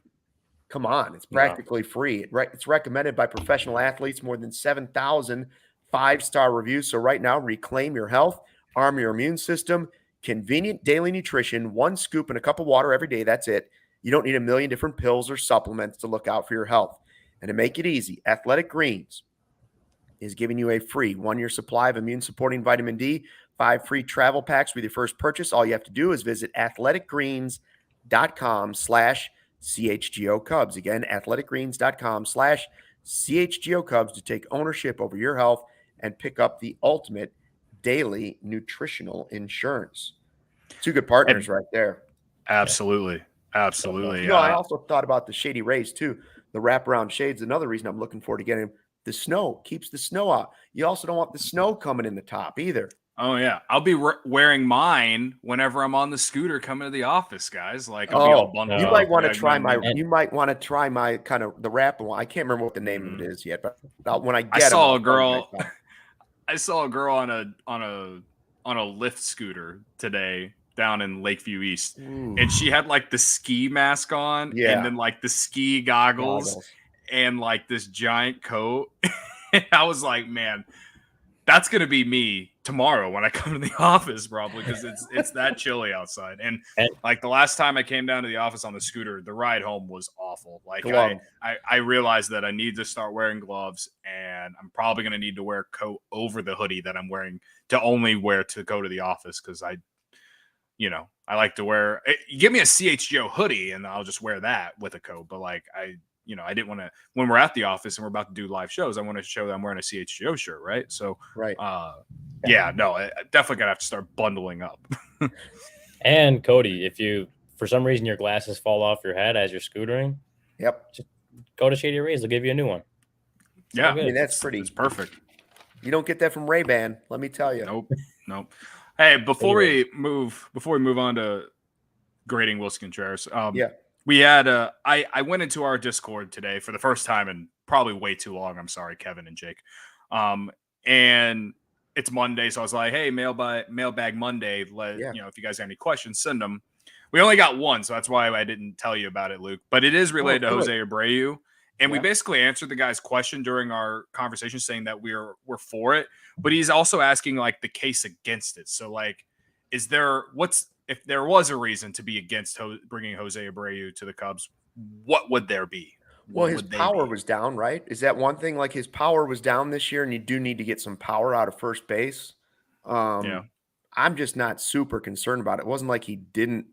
Come on, it's practically free. It's recommended by professional athletes, more than 7,000 5-star reviews. So right now, reclaim your health, arm your immune system, convenient daily nutrition, 1 scoop in a cup of water every day. That's it. You don't need a million different pills or supplements to look out for your health. And to make it easy, Athletic Greens is giving you a free 1-year supply of immune-supporting vitamin D, 5 free travel packs with your first purchase. All you have to do is visit athleticgreens.com/CHGO Cubs. Again, athleticgreens.com/CHGO Cubs to take ownership over your health and pick up the ultimate daily nutritional insurance. 2 good partners right there. Absolutely. Absolutely. I also thought about the Shady Rays too. The wraparound shades. Another reason I'm looking forward to getting them. The snow keeps the snow out. You also don't want the snow coming in the top either. Oh yeah, I'll be wearing mine whenever I'm on the scooter coming to the office, guys. Like I'll be all bundled. You might want to try my. You might want to try my kind of the wrap one. I can't remember what the name of it is yet, but when I get, I saw a girl. I saw a girl on a lift scooter today down in Lakeview East, and she had like the ski mask on, and then like the ski goggles. And like this giant coat. I was like, man, that's gonna be me tomorrow when I come to the office, probably, because it's that chilly outside. And like the last time I came down to the office on the scooter, the ride home was awful. Like I realized that I need to start wearing gloves, and I'm probably gonna need to wear a coat over the hoodie that I'm wearing to only wear to go to the office, because I like to wear. Give me a CHGO hoodie, and I'll just wear that with a coat. But like I didn't want to, when we're at the office and we're about to do live shows, I want to show that I'm wearing a CHGO shirt, right? So, I definitely gotta have to start bundling up. And Cody, if you, for some reason, your glasses fall off your head as you're scootering, just go to Shady Rays. They'll give you a new one. Yeah, I mean, it's perfect. You don't get that from Ray-Ban, let me tell you. Nope. Hey, before we move on to grading Willson Contreras, we had I went into our Discord today for the first time in probably way too long. I'm sorry, Kevin and Jake. And it's Monday, so I was like, hey, mailbag Monday. If you guys have any questions, send them. We only got one, so that's why I didn't tell you about it, Luke. But it is related to Jose Abreu. And we basically answered the guy's question during our conversation, saying that we're for it. But he's also asking like the case against it. So like, if there was a reason to be against bringing Jose Abreu to the Cubs, what would there be? Well, his power was down, right? Is that one thing? Like his power was down this year, and you do need to get some power out of first base. I'm just not super concerned about it. It wasn't like he didn't.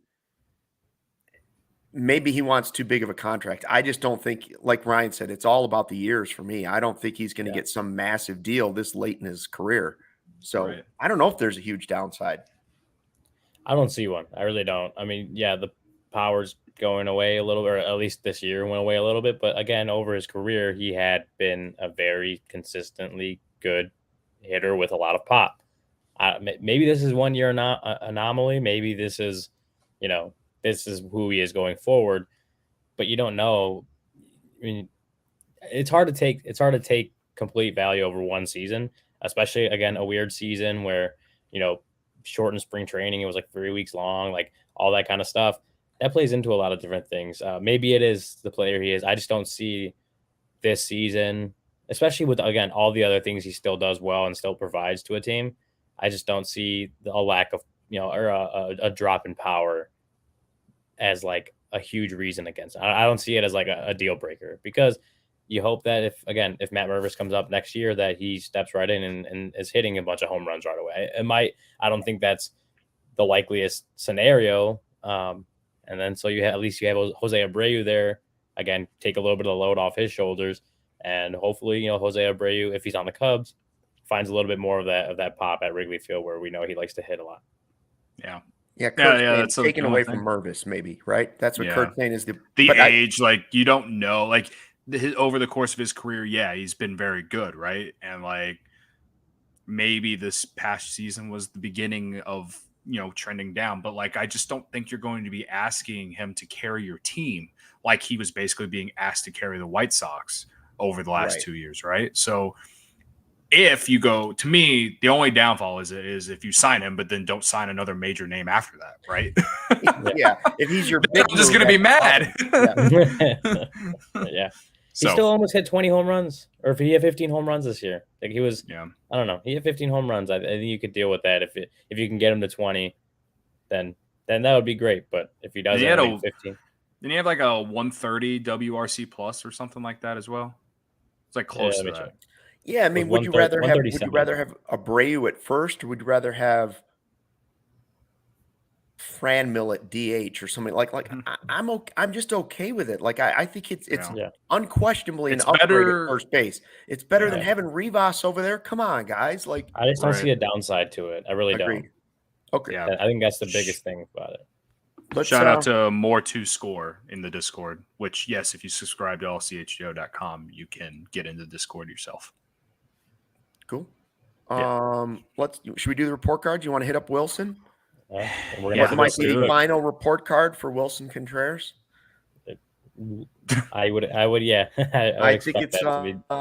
Maybe he wants too big of a contract. I just don't think, like Ryan said, it's all about the years for me. I don't think he's going to get some massive deal this late in his career. So I don't know if there's a huge downside. I don't see one. I really don't. I mean, the power's going away a little, or at least this year went away a little bit. But again, over his career, he had been a very consistently good hitter with a lot of pop. Maybe this is 1 year anomaly. Maybe this is, this is who he is going forward. But you don't know. I mean, it's hard to take complete value over one season, especially again a weird season where shortened spring training. It was like 3 weeks long, like all that kind of stuff. That plays into a lot of different things. Maybe it is the player he is. I just don't see this season, especially with, again, all the other things he still does well and still provides to a team. I just don't see a lack of, or a drop in power as like a huge reason against it. I don't see it as like a deal breaker, because you hope that if Matt Mervis comes up next year, that he steps right in and is hitting a bunch of home runs right away. I don't think that's the likeliest scenario. And then so at least you have Jose Abreu there, again, take a little bit of the load off his shoulders, and hopefully, Jose Abreu, if he's on the Cubs, finds a little bit more of that pop at Wrigley Field, where we know he likes to hit a lot. Yeah. Yeah, Kurt's taken away from Mervis, maybe, right? That's what Kurt's saying is the age. Like, you don't know, like over the course of his career, he's been very good, right? And like maybe this past season was the beginning of trending down, but like I just don't think you're going to be asking him to carry your team like he was basically being asked to carry the White Sox over the last 2 years, right? So if you go, to me, the only downfall is if you sign him, but then don't sign another major name after that, right? Yeah. If he's your big, I'm just going to be mad. Yeah. He still almost hit 20 home runs, or if he had 15 home runs this year, like he was, I don't know, he had 15 home runs. I think you could deal with that. If you can get him to 20, then that would be great. But if he doesn't, 15. Didn't he have like a 130 WRC plus or something like that as well? It's like close to that. Check. Yeah, I mean, would you rather have Abreu at first, or would you rather have Franmil at DH or something like I'm just okay with it. Like I think it's unquestionably an upgrade at first base. It's better than having Rivas over there. Come on, guys. Like I just don't see a downside to it. I really don't. Okay. Yeah. I think that's the biggest thing about it. Shout out to More to Score in the Discord, which, yes, if you subscribe to allchgo.com, you can get into Discord yourself. Cool. Should we do the report card? Do you want to hit up Willson? What might be the final report card for Willson Contreras? I would, yeah. I think it's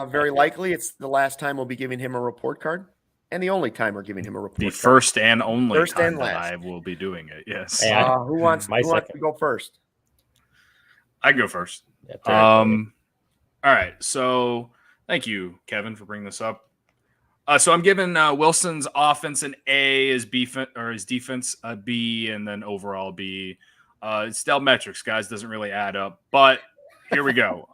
very likely it's the last time we'll be giving him a report card, and the only time we're giving him a report card. The first and only time that I will be doing it, yes. Who wants to go first? I go first. All right, so thank you, Kevin, for bringing this up. So I'm giving Wilson's offense an A, his defense a B, and then overall B. It's still metrics, guys. Doesn't really add up, but here we go.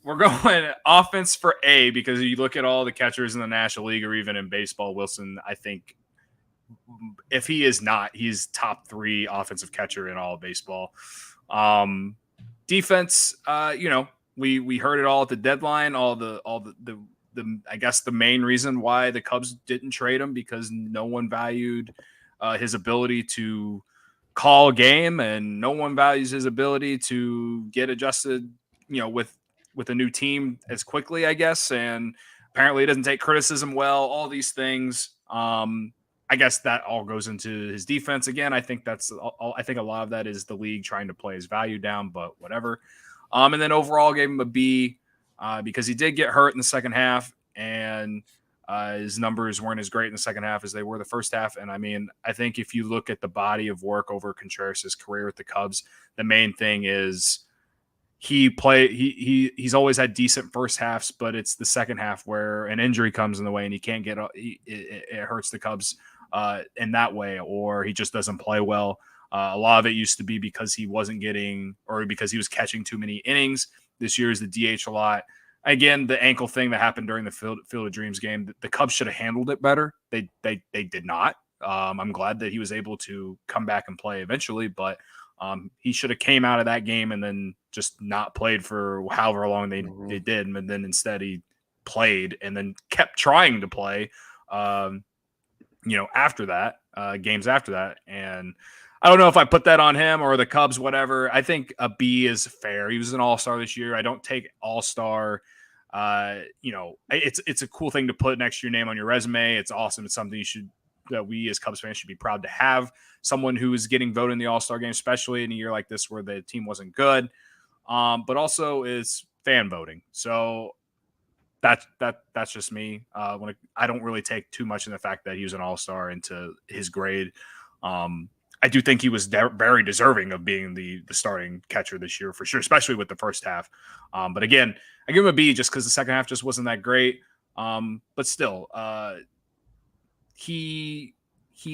We're going offense for A, because you look at all the catchers in the National League or even in baseball, Willson, I think if he is not, he's top 3 offensive catcher in all of baseball. Defense, we heard it all at the deadline, all the I guess the main reason why the Cubs didn't trade him, because no one valued his ability to call a game, and no one values his ability to get adjusted, with a new team as quickly, I guess. And apparently it doesn't take criticism well, all these things. I guess that all goes into his defense. Again, I think I think a lot of that is the league trying to play his value down, but whatever. And then overall gave him a B, because he did get hurt in the second half, and his numbers weren't as great in the second half as they were the first half. And I mean, I think if you look at the body of work over Contreras' career with the Cubs, the main thing is he's always had decent first halves, but it's the second half where an injury comes in the way and he can't get it hurts the Cubs in that way, or he just doesn't play well. A lot of it used to be because he wasn't getting, or because he was catching too many innings. This year is the DH a lot. Again, the ankle thing that happened during the Field of Dreams game, the Cubs should have handled it better. They did not. I'm glad that he was able to come back and play eventually, but he should have came out of that game and then just not played for however long they did. And then instead he played and then kept trying to play, after that, games after that. And I don't know if I put that on him or the Cubs, whatever. I think a B is fair. He was an all-star this year. I don't take all-star. It's a cool thing to put next to your name on your resume. It's awesome. It's something that we as Cubs fans should be proud to have. Someone who is getting voted in the all-star game, especially in a year like this where the team wasn't good, but also is fan voting. So that's just me. I don't really take too much in the fact that he was an all-star into his grade. I do think he was very deserving of being the starting catcher this year for sure, especially with the first half. But again, I give him a B just because the second half just wasn't that great. But still, he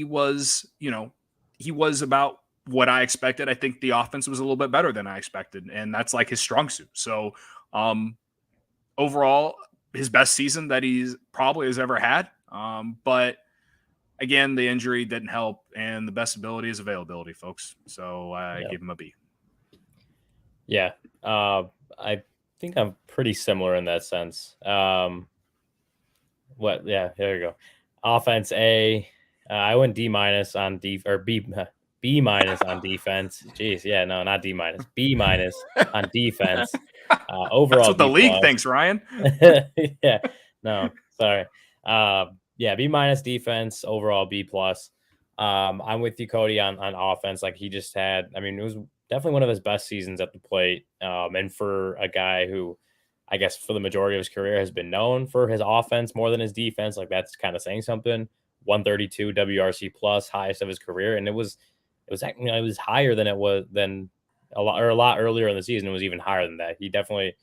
was, he was about what I expected. I think the offense was a little bit better than I expected, and that's like his strong suit. So overall, his best season that he's probably has ever had. But again, the injury didn't help, and the best ability is availability, folks. So I give him a B. Yeah. I think I'm pretty similar in that sense. Yeah, there you go. Offense A. I went D- on B minus on defense. Jeez, yeah, no, not D-. B- on defense. Overall, that's what the league thinks, Ryan. Yeah, no, sorry. Yeah, B- defense. Overall, B+. I'm with you, Cody, on offense. Like he just had. I mean, it was definitely one of his best seasons at the plate. And for a guy who, I guess, for the majority of his career has been known for his offense more than his defense, like that's kind of saying something. 132 WRC plus, highest of his career, and it was higher than it was than a lot earlier in the season. It was even higher than that. He definitely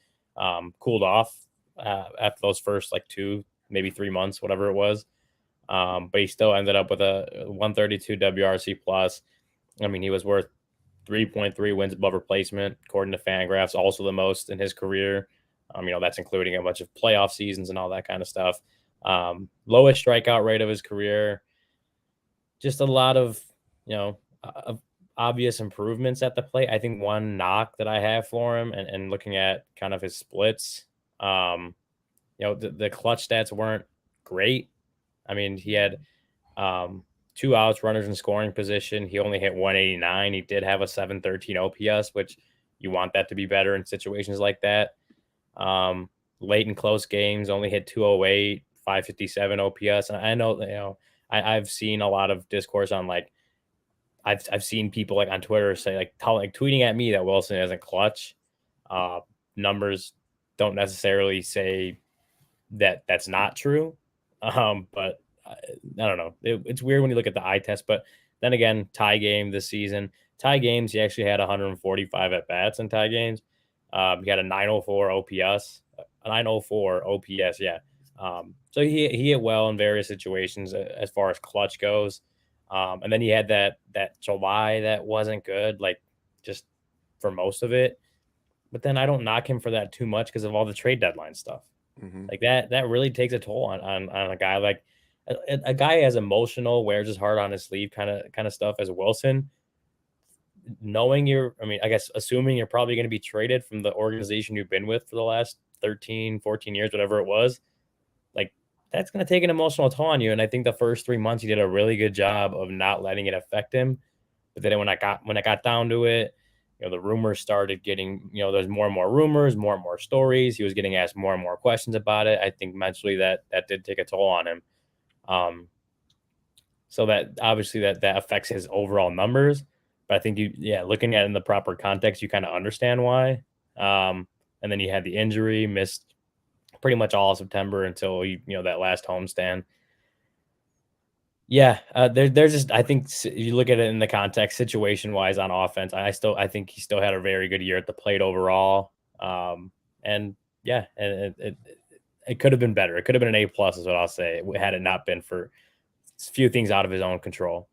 cooled off after those first like 2, maybe 3 months, whatever it was. But he still ended up with a 132 WRC plus. I mean, he was worth 3.3 wins above replacement, according to Fangraphs, also the most in his career. That's including a bunch of playoff seasons and all that kind of stuff. Lowest strikeout rate of his career. Just a lot of, obvious improvements at the plate. I think one knock that I have for him and looking at kind of his splits, the clutch stats weren't great. I mean, he had 2 outs, runners in scoring position. He only hit 189. He did have a 713 OPS, which you want that to be better in situations like that. Late in close games, only hit 208, 557 OPS. And I know, I've seen a lot of discourse on like, I've seen people like on Twitter say like tweeting at me that Willson isn't clutch. Numbers don't necessarily say that that's not true. But I don't know. It's weird when you look at the eye test, but then again, tie game this season. Tie games, he actually had 145 at bats in tie games. He had a 904 OPS, yeah. So he hit well in various situations as far as clutch goes. And then he had that July that wasn't good, like just for most of it. But then I don't knock him for that too much because of all the trade deadline stuff. Mm-hmm. Like that really takes a toll on a guy like a guy as emotional, wears his heart on his sleeve kind of stuff as Willson. Knowing assuming you're probably going to be traded from the organization you've been with for the last 13, 14 years, whatever it was, like that's going to take an emotional toll on you. And I think the first 3 months he did a really good job of not letting it affect him. But then when I got down to it, the rumors started getting, there's more and more rumors, more and more stories. He was getting asked more and more questions about it. I think mentally that did take a toll on him. So that obviously that affects his overall numbers. But I think looking at it in the proper context, you kind of understand why. And then he had the injury, missed pretty much all of September until that last homestand. Yeah, there's just, I think you look at it in the context situation wise on offense. I think he still had a very good year at the plate overall. And yeah, and it could have been better. It could have been an A+ is what I'll say, had it not been for a few things out of his own control.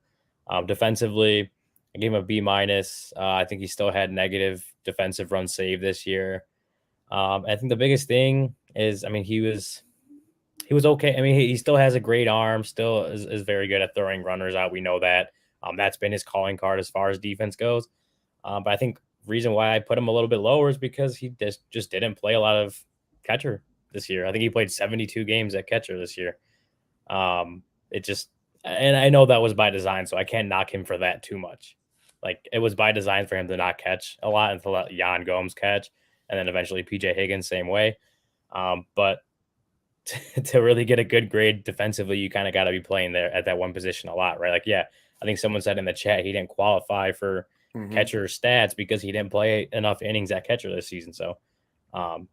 Defensively, I gave him a B-. I think he still had negative defensive run save this year. I think the biggest thing is, he was okay. He still has a great arm, still is very good at throwing runners out. We know that. That's been his calling card as far as defense goes. But I think reason why I put him a little bit lower is because he just didn't play a lot of catcher this year. I think he played 72 games at catcher this year. And I know that was by design, so I can't knock him for that too much. Like it was by design for him to not catch a lot and to let Yan Gomes catch, and then eventually PJ Higgins same way. But to really get a good grade defensively, you kind of got to be playing there at that one position a lot, right? Like, yeah, I think someone said in the chat he didn't qualify for catcher stats because he didn't play enough innings at catcher this season. So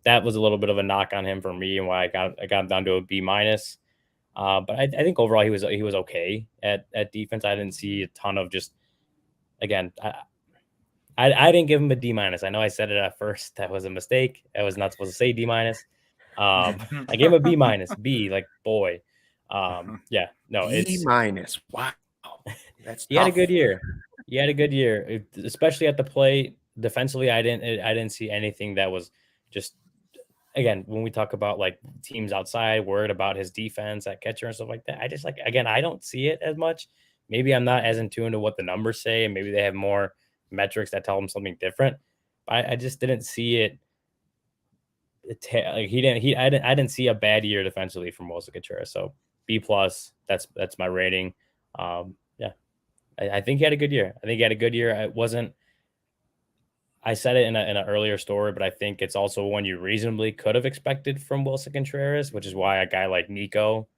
that was a little bit of a knock on him for me and why I got him down to a B-. But I think overall he was okay at defense. I didn't see a ton of just, again, I didn't give him a D-. I know I said it at first. That was a mistake. I was not supposed to say D-. I gave him a B-, B, like boy. Yeah, no, B minus. Wow, that's he had a tough. good year. He had a good year, especially at the plate. Defensively, I didn't see anything that was just, again, when we talk about like teams outside worried about his defense at catcher and stuff like that. I just like, again, I don't see it as much. Maybe I'm not as in tune to what the numbers say, and maybe they have more metrics that tell them something different. I just didn't see it. Like I didn't see a bad year defensively from Willson Contreras. So B plus. That's my rating. Yeah, I think he had a good year. I think he had a good year. It wasn't. I said it in an earlier story, but I think it's also one you reasonably could have expected from Willson Contreras, which is why a guy like Nico,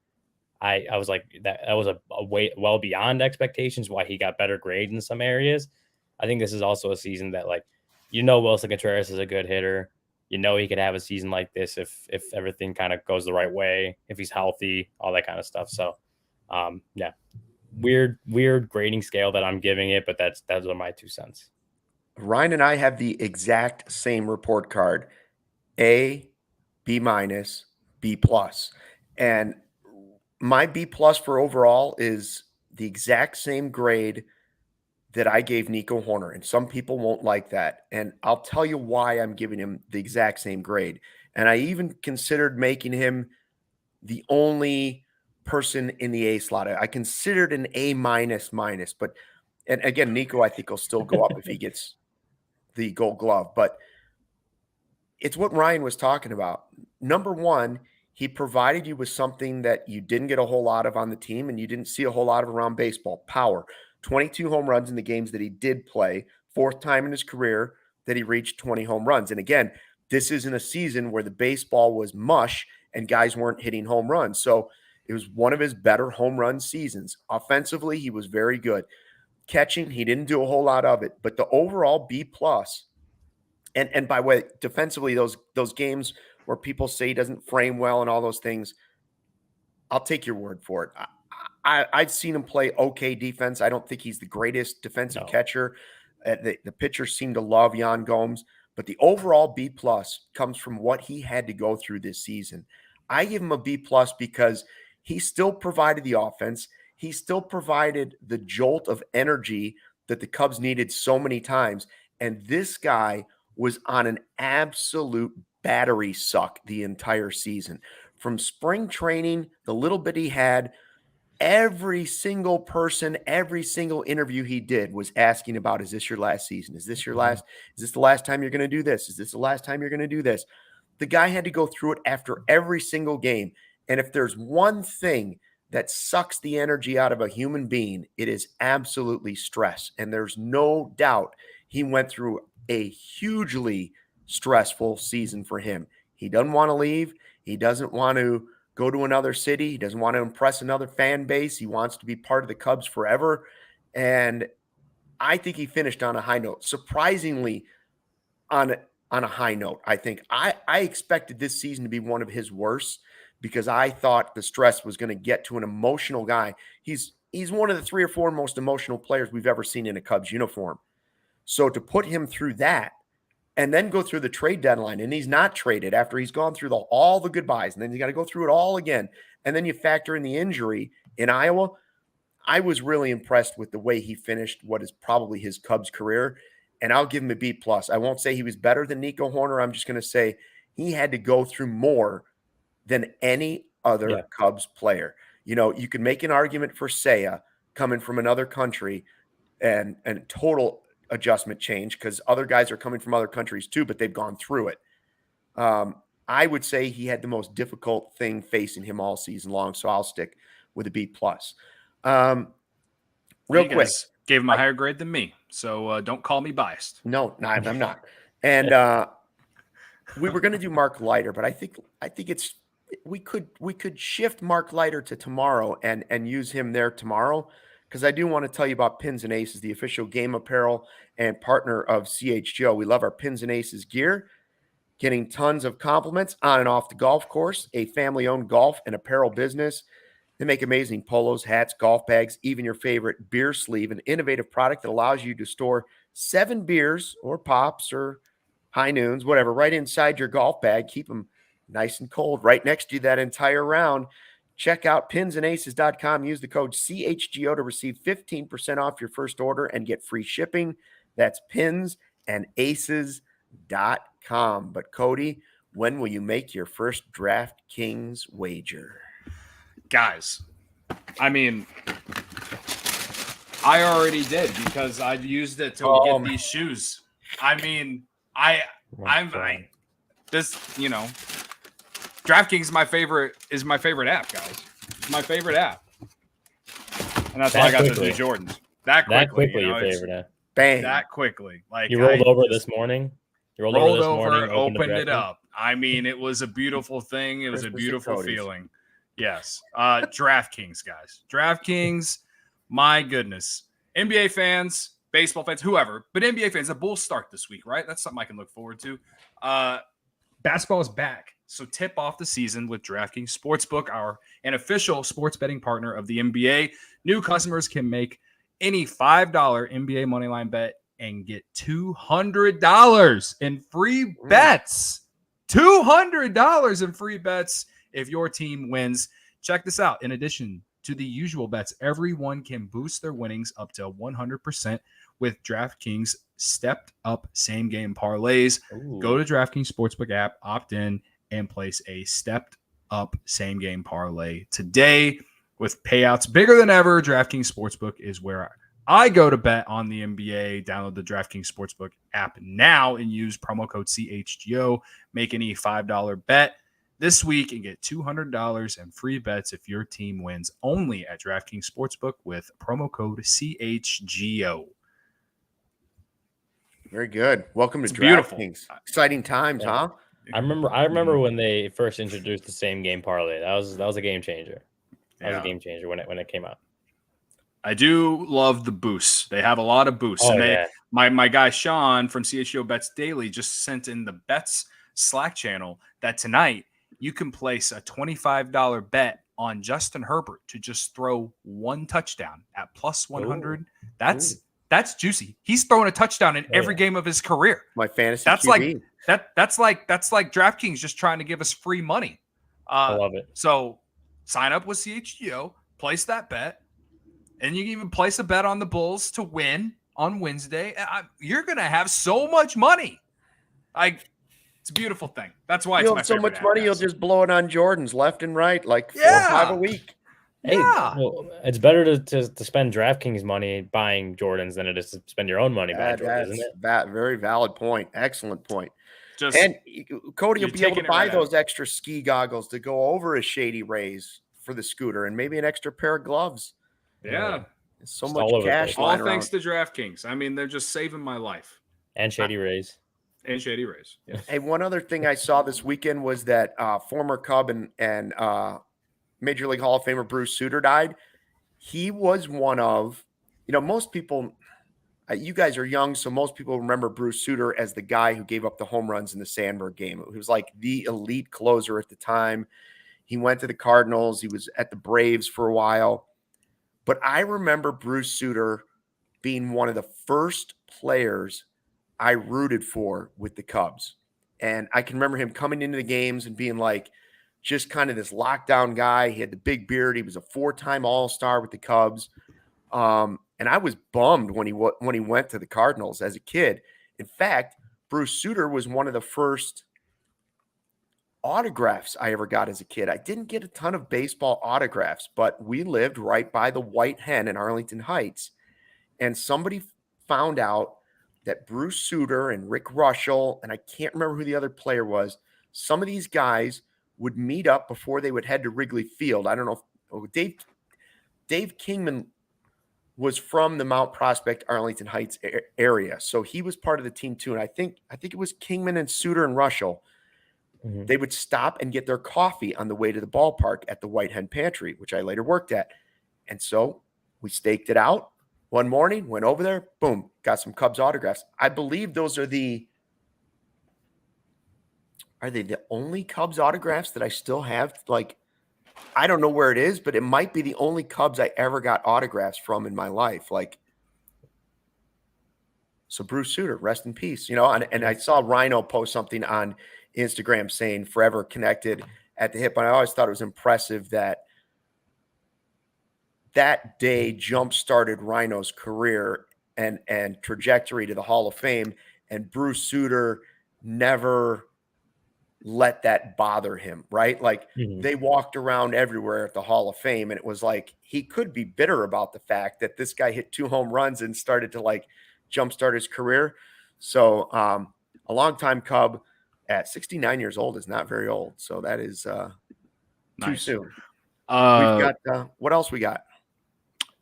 I was like that was a way well beyond expectations. Why he got better grades in some areas. I think this is also a season that, like, Willson Contreras is a good hitter. He could have a season like this if everything kind of goes the right way, if he's healthy, all that kind of stuff. So, yeah, weird grading scale that I'm giving it, but those are my 2 cents. Ryan and I have the exact same report card: A, B minus, B plus. And my B plus for overall is the exact same grade that I gave Nico Hoerner. And some people won't like that. And I'll tell you why I'm giving him the exact same grade. And I even considered making him the only person in the A slot. I considered an A minus, but and again, Nico, I think will still go up if he gets the Gold Glove. But it's what Ryan was talking about. Number one, he provided you with something that you didn't get a whole lot of on the team and you didn't see a whole lot of around baseball: power. 22 home runs in the games that he did play, 4th time in his career that he reached 20 home runs. And again, this isn't a season where the baseball was mush and guys weren't hitting home runs. So it was one of his better home run seasons. Offensively, he was very good. Catching, he didn't do a whole lot of it, but the overall B plus. And by the way, defensively, those games where people say he doesn't frame well and all those things, I'll take your word for it. I've seen him play okay defense. I don't think he's the greatest defensive catcher. The pitchers seem to love Yan Gomes, but the overall B plus comes from what he had to go through this season. I give him a B plus because he still provided the offense. He still provided the jolt of energy that the Cubs needed so many times. And this guy was on an absolute battery suck the entire season. From spring training, the little bit he had, every single person, every single interview he did was asking about, is this your last season? Is this your last? Is this the last time you're going to do this? Is this the last time you're going to do this? The guy had to go through it after every single game. And if there's one thing that sucks the energy out of a human being, it is absolutely stress. And there's no doubt he went through a hugely stressful season for him. He doesn't want to leave. He doesn't want to go to another city. He doesn't want to impress another fan base. He wants to be part of the Cubs forever. And I think he finished on a high note, surprisingly on a high note. I think I expected this season to be one of his worst because I thought the stress was going to get to an emotional guy. He's one of the 3 or 4 most emotional players we've ever seen in a Cubs uniform. So to put him through that and then go through the trade deadline, and he's not traded after he's gone through all the goodbyes, and then you got to go through it all again, and then you factor in the injury in Iowa, I was really impressed with the way he finished what is probably his Cubs career, and I'll give him a B+. I won't say he was better than Nico Hoerner. I'm just going to say he had to go through more than any other Cubs player. You could make an argument for Seiya coming from another country and total adjustment change because other guys are coming from other countries too, but they've gone through it. I would say he had the most difficult thing facing him all season long, so I'll stick with a B+. Real quick, gave him a higher grade than me, so don't call me biased. No, I'm not. And we were going to do Mark Leiter, but I think we could shift Mark Leiter to tomorrow and use him there tomorrow. Because I do want to tell you about Pins and Aces, the official game apparel and partner of CHGO. We love our Pins and Aces gear, getting tons of compliments on and off the golf course, a family-owned golf and apparel business. They make amazing polos, hats, golf bags, even your favorite beer sleeve, an innovative product that allows you to store 7 beers or pops or high noons, whatever, right inside your golf bag. Keep them nice and cold right next to you that entire round. Check out pinsandaces.com. Use the code CHGO to receive 15% off your first order and get free shipping. That's pinsandaces.com. But Cody, when will you make your first DraftKings wager? Guys, I mean, I already did because I used it to get these shoes. I mean, DraftKings is my favorite app, guys. It's my favorite app. And that's why I got those new Jordans. That quickly, your favorite app. Bang. That quickly. Like you rolled over this morning? Opened it up. I mean, it was a beautiful thing. It was a beautiful feeling. Yes. DraftKings, guys. DraftKings, my goodness. NBA fans, baseball fans, whoever, but NBA fans, the Bulls start this week, right? That's something I can look forward to. Basketball is back. So tip off the season with DraftKings Sportsbook, an official sports betting partner of the NBA. New customers can make any $5 NBA moneyline bet and get $200 in free bets. $200 in free bets if your team wins. Check this out. In addition to the usual bets, everyone can boost their winnings up to 100% with DraftKings stepped up same game parlays. Ooh. Go to DraftKings Sportsbook app, opt in, and place a stepped up same game parlay today with payouts bigger than ever. DraftKings Sportsbook is where I go to bet on the NBA. Download the DraftKings Sportsbook app now and use promo code CHGO. Make any $5 bet this week and get $200 in free bets if your team wins, only at DraftKings Sportsbook with promo code CHGO. Very good. Welcome to DraftKings. Exciting times, huh? I remember when they first introduced the same game parlay. That was a game changer. That was a game changer when it came out. I do love the boosts. They have a lot of boosts. My guy Sean from CHGO Bets Daily just sent in the Bets Slack channel that tonight you can place a $25 bet on Justin Herbert to just throw one touchdown at plus 100. That's juicy. He's throwing a touchdown in every game of his career. My fantasy that's QB. That's like DraftKings just trying to give us free money. I love it. So sign up with CHGO, place that bet, and you can even place a bet on the Bulls to win on Wednesday. You're gonna have so much money. It's a beautiful thing. That's why you'll have so much money. You'll just blow it on Jordans left and right, like 4 or 5 a week. Hey, well, it's better to spend DraftKings money buying Jordans than it is to spend your own money buying Jordans, isn't it? Very valid point. Excellent point. And Cody will be able to buy those extra ski goggles to go over a Shady Rays for the scooter and maybe an extra pair of gloves. Yeah. There's so much cash. All thanks to DraftKings. I mean, they're just saving my life. And Shady Rays. And Shady Rays. Yes. Hey, one other thing I saw this weekend was that former Cub and Major League Hall of Famer Bruce Sutter died. He was one of, most people, you guys are young, so most people remember Bruce Sutter as the guy who gave up the home runs in the Sandberg game. He was like the elite closer at the time. He went to the Cardinals. He was at the Braves for a while. But I remember Bruce Sutter being one of the first players I rooted for with the Cubs. And I can remember him coming into the games and being like, just kind of this lockdown guy. He had the big beard. He was a 4-time All-Star with the Cubs. And I was bummed when he went to the Cardinals as a kid. In fact, Bruce Sutter was one of the first autographs I ever got as a kid. I didn't get a ton of baseball autographs, but we lived right by the White Hen in Arlington Heights. And somebody found out that Bruce Sutter and Rick Russell, and I can't remember who the other player was, some of these guys would meet up before they would head to Wrigley Field. I don't know if Dave Kingman was from the Mount Prospect, Arlington Heights area. So he was part of the team too. And I think it was Kingman and Sutter and Russell. Mm-hmm. They would stop and get their coffee on the way to the ballpark at the White Hen Pantry, which I later worked at. And so we staked it out one morning, went over there, boom, got some Cubs autographs. I believe those are they the only Cubs autographs that I still have? Like, I don't know where it is, but it might be the only Cubs I ever got autographs from in my life. Like, so Bruce Sutter, rest in peace. And I saw Rhino post something on Instagram saying forever connected at the hip. And I always thought it was impressive that that day jump-started Rhino's career and trajectory to the Hall of Fame, and Bruce Sutter never let that bother him, right? Like they walked around everywhere at the Hall of Fame, and it was like he could be bitter about the fact that this guy hit 2 home runs and started to like jumpstart his career. So a longtime Cub at 69 years old is not very old. So that is too soon. We've got what else we got?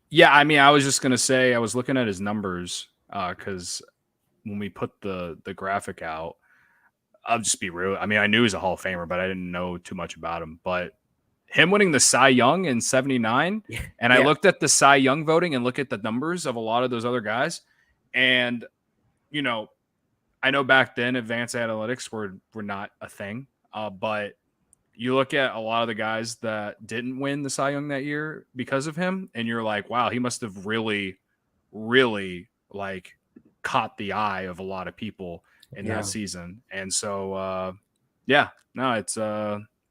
Yeah, I mean, I was just gonna say I was looking at his numbers because when we put the graphic out, I'll just be real. I mean, I knew he was a Hall of Famer, but I didn't know too much about him. But him winning the Cy Young in 79, and I looked at the Cy Young voting and look at the numbers of a lot of those other guys. And, you know, I know back then advanced analytics were not a thing. But you look at a lot of the guys that didn't win the Cy Young that year because of him, and you're like, wow, he must have really, really like caught the eye of a lot of people in that season. And so it's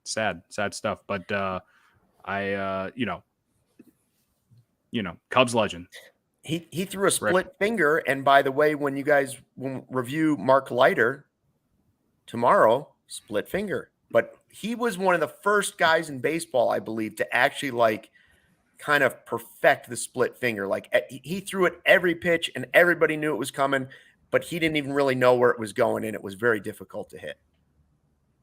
sad stuff, but I Cubs legend. He threw a split finger, and by the way, when you guys review Mark Leiter tomorrow, split finger, but he was one of the first guys in baseball, I believe, to actually like kind of perfect the split finger. Like he threw it every pitch and everybody knew it was coming, but he didn't even really know where it was going, and it was very difficult to hit.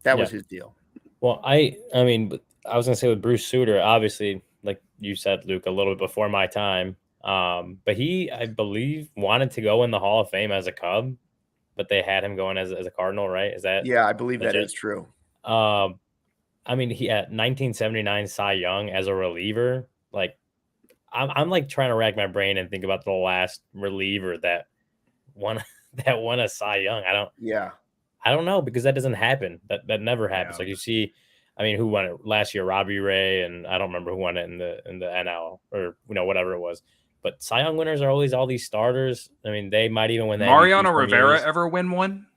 That was his deal. Well, I mean, I was going to say with Bruce Sutter, obviously, like you said, Luke, a little bit before my time. But he, I believe, wanted to go in the Hall of Fame as a Cub, but they had him going as a Cardinal, right? Is that? Yeah, I believe that is true. I mean, he had 1979 Cy Young as a reliever. Like, I'm like trying to rack my brain and think about the last reliever that won a Cy Young. I don't know, because that doesn't happen. That never happens. Like you see, I mean, who won it last year? Robbie Ray, and I don't remember who won it in the NL or whatever it was. But Cy Young winners are always all these starters. I mean, they might even win that. Mariano Rivera ever win one?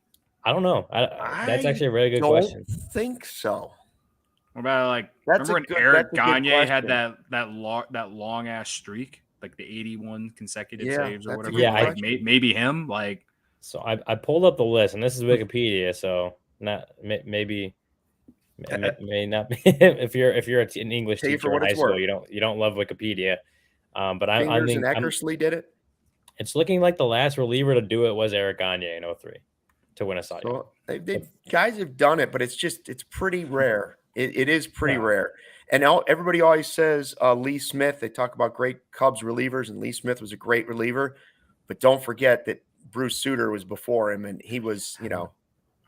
I don't know. That's actually a really good question. I don't think so. What about remember when Eric Gagne had that long ass streak, like the 81 consecutive saves or whatever? Yeah, maybe him. Like, so I pulled up the list, and this is Wikipedia, so maybe may not be. if you're an English teacher in high school, you don't love Wikipedia. But I think Eckersley did it. It's looking like the last reliever to do it was Eric Gagne in 03 to win a Cy Young. So guys have done it, but it's pretty rare. It is pretty rare. And everybody always says Lee Smith. They talk about great Cubs relievers, and Lee Smith was a great reliever. But don't forget that Bruce Sutter was before him, and he was,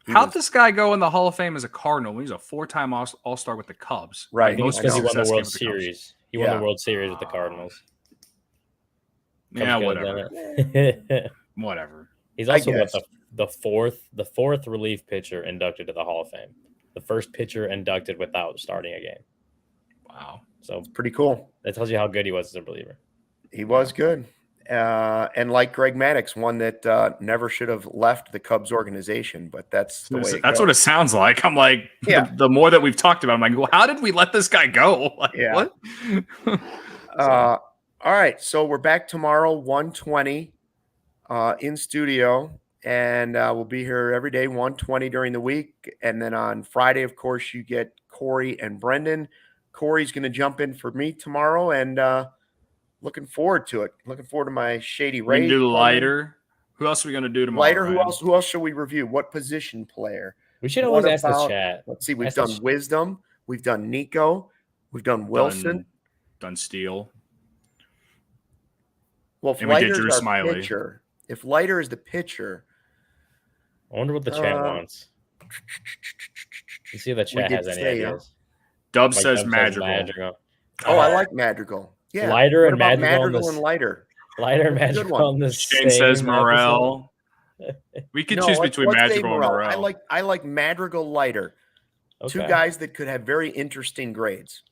How'd this guy go in the Hall of Fame as a Cardinal? He's a 4-time All-Star with the Cubs. Right. Because he won the World Series. He won the World Series with the Cardinals. Yeah, whatever. Whatever. He's also the fourth relief pitcher inducted to the Hall of Fame. The first pitcher inducted without starting a game. Wow. So pretty cool. That tells you how good he was as a reliever. He was good. And like Greg Maddux, one that never should have left the Cubs organization, but that's the way that's what it sounds like. I'm like, the more that we've talked about, I'm like, well, how did we let this guy go? Like, what? All right. So we're back tomorrow, 1:20 in studio, and we'll be here every day, 1:20 during the week. And then on Friday, of course, you get Corey and Brendan. Corey's going to jump in for me tomorrow, and looking forward to it. Looking forward to my Shady Rays. We can do Leiter. Who else are we going to do tomorrow? Leiter. Who else should we review? What position player? We should always ask the chat. Let's see. We've done Wisdom. We've done Nico. We've done Willson. Done Steele. Well, if Leiter's our pitcher, if Leiter is the pitcher, I wonder what the chat wants. You see if the chat has any ideas. Dub says Madrigal. Oh, I like Madrigal. Yeah, Lighter and Madrigal and Lighter. Lighter and Madrigal on the Shane says Morel. We could choose between Madrigal and Morel. I like Madrigal, Lighter. Okay. Two guys that could have very interesting grades.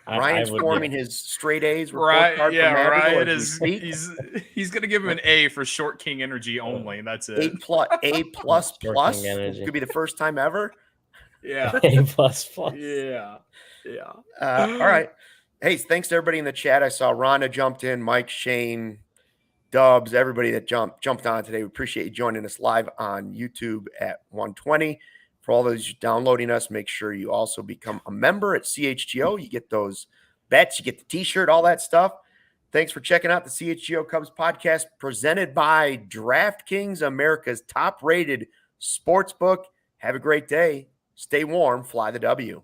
Ryan's forming his straight A's. Right? Yeah, Ryan is. He's going to give him an A for Short King Energy only. That's it. A plus. Could be the first time ever. Yeah. A plus. Yeah. All right. Hey, thanks to everybody in the chat. I saw Rhonda jumped in, Mike, Shane, Dubs, everybody that jumped on today. We appreciate you joining us live on YouTube at 1:20. For all those downloading us, make sure you also become a member at CHGO. You get those bets, you get the t-shirt, all that stuff. Thanks for checking out the CHGO Cubs podcast presented by DraftKings, America's top-rated sportsbook. Have a great day. Stay warm. Fly the W.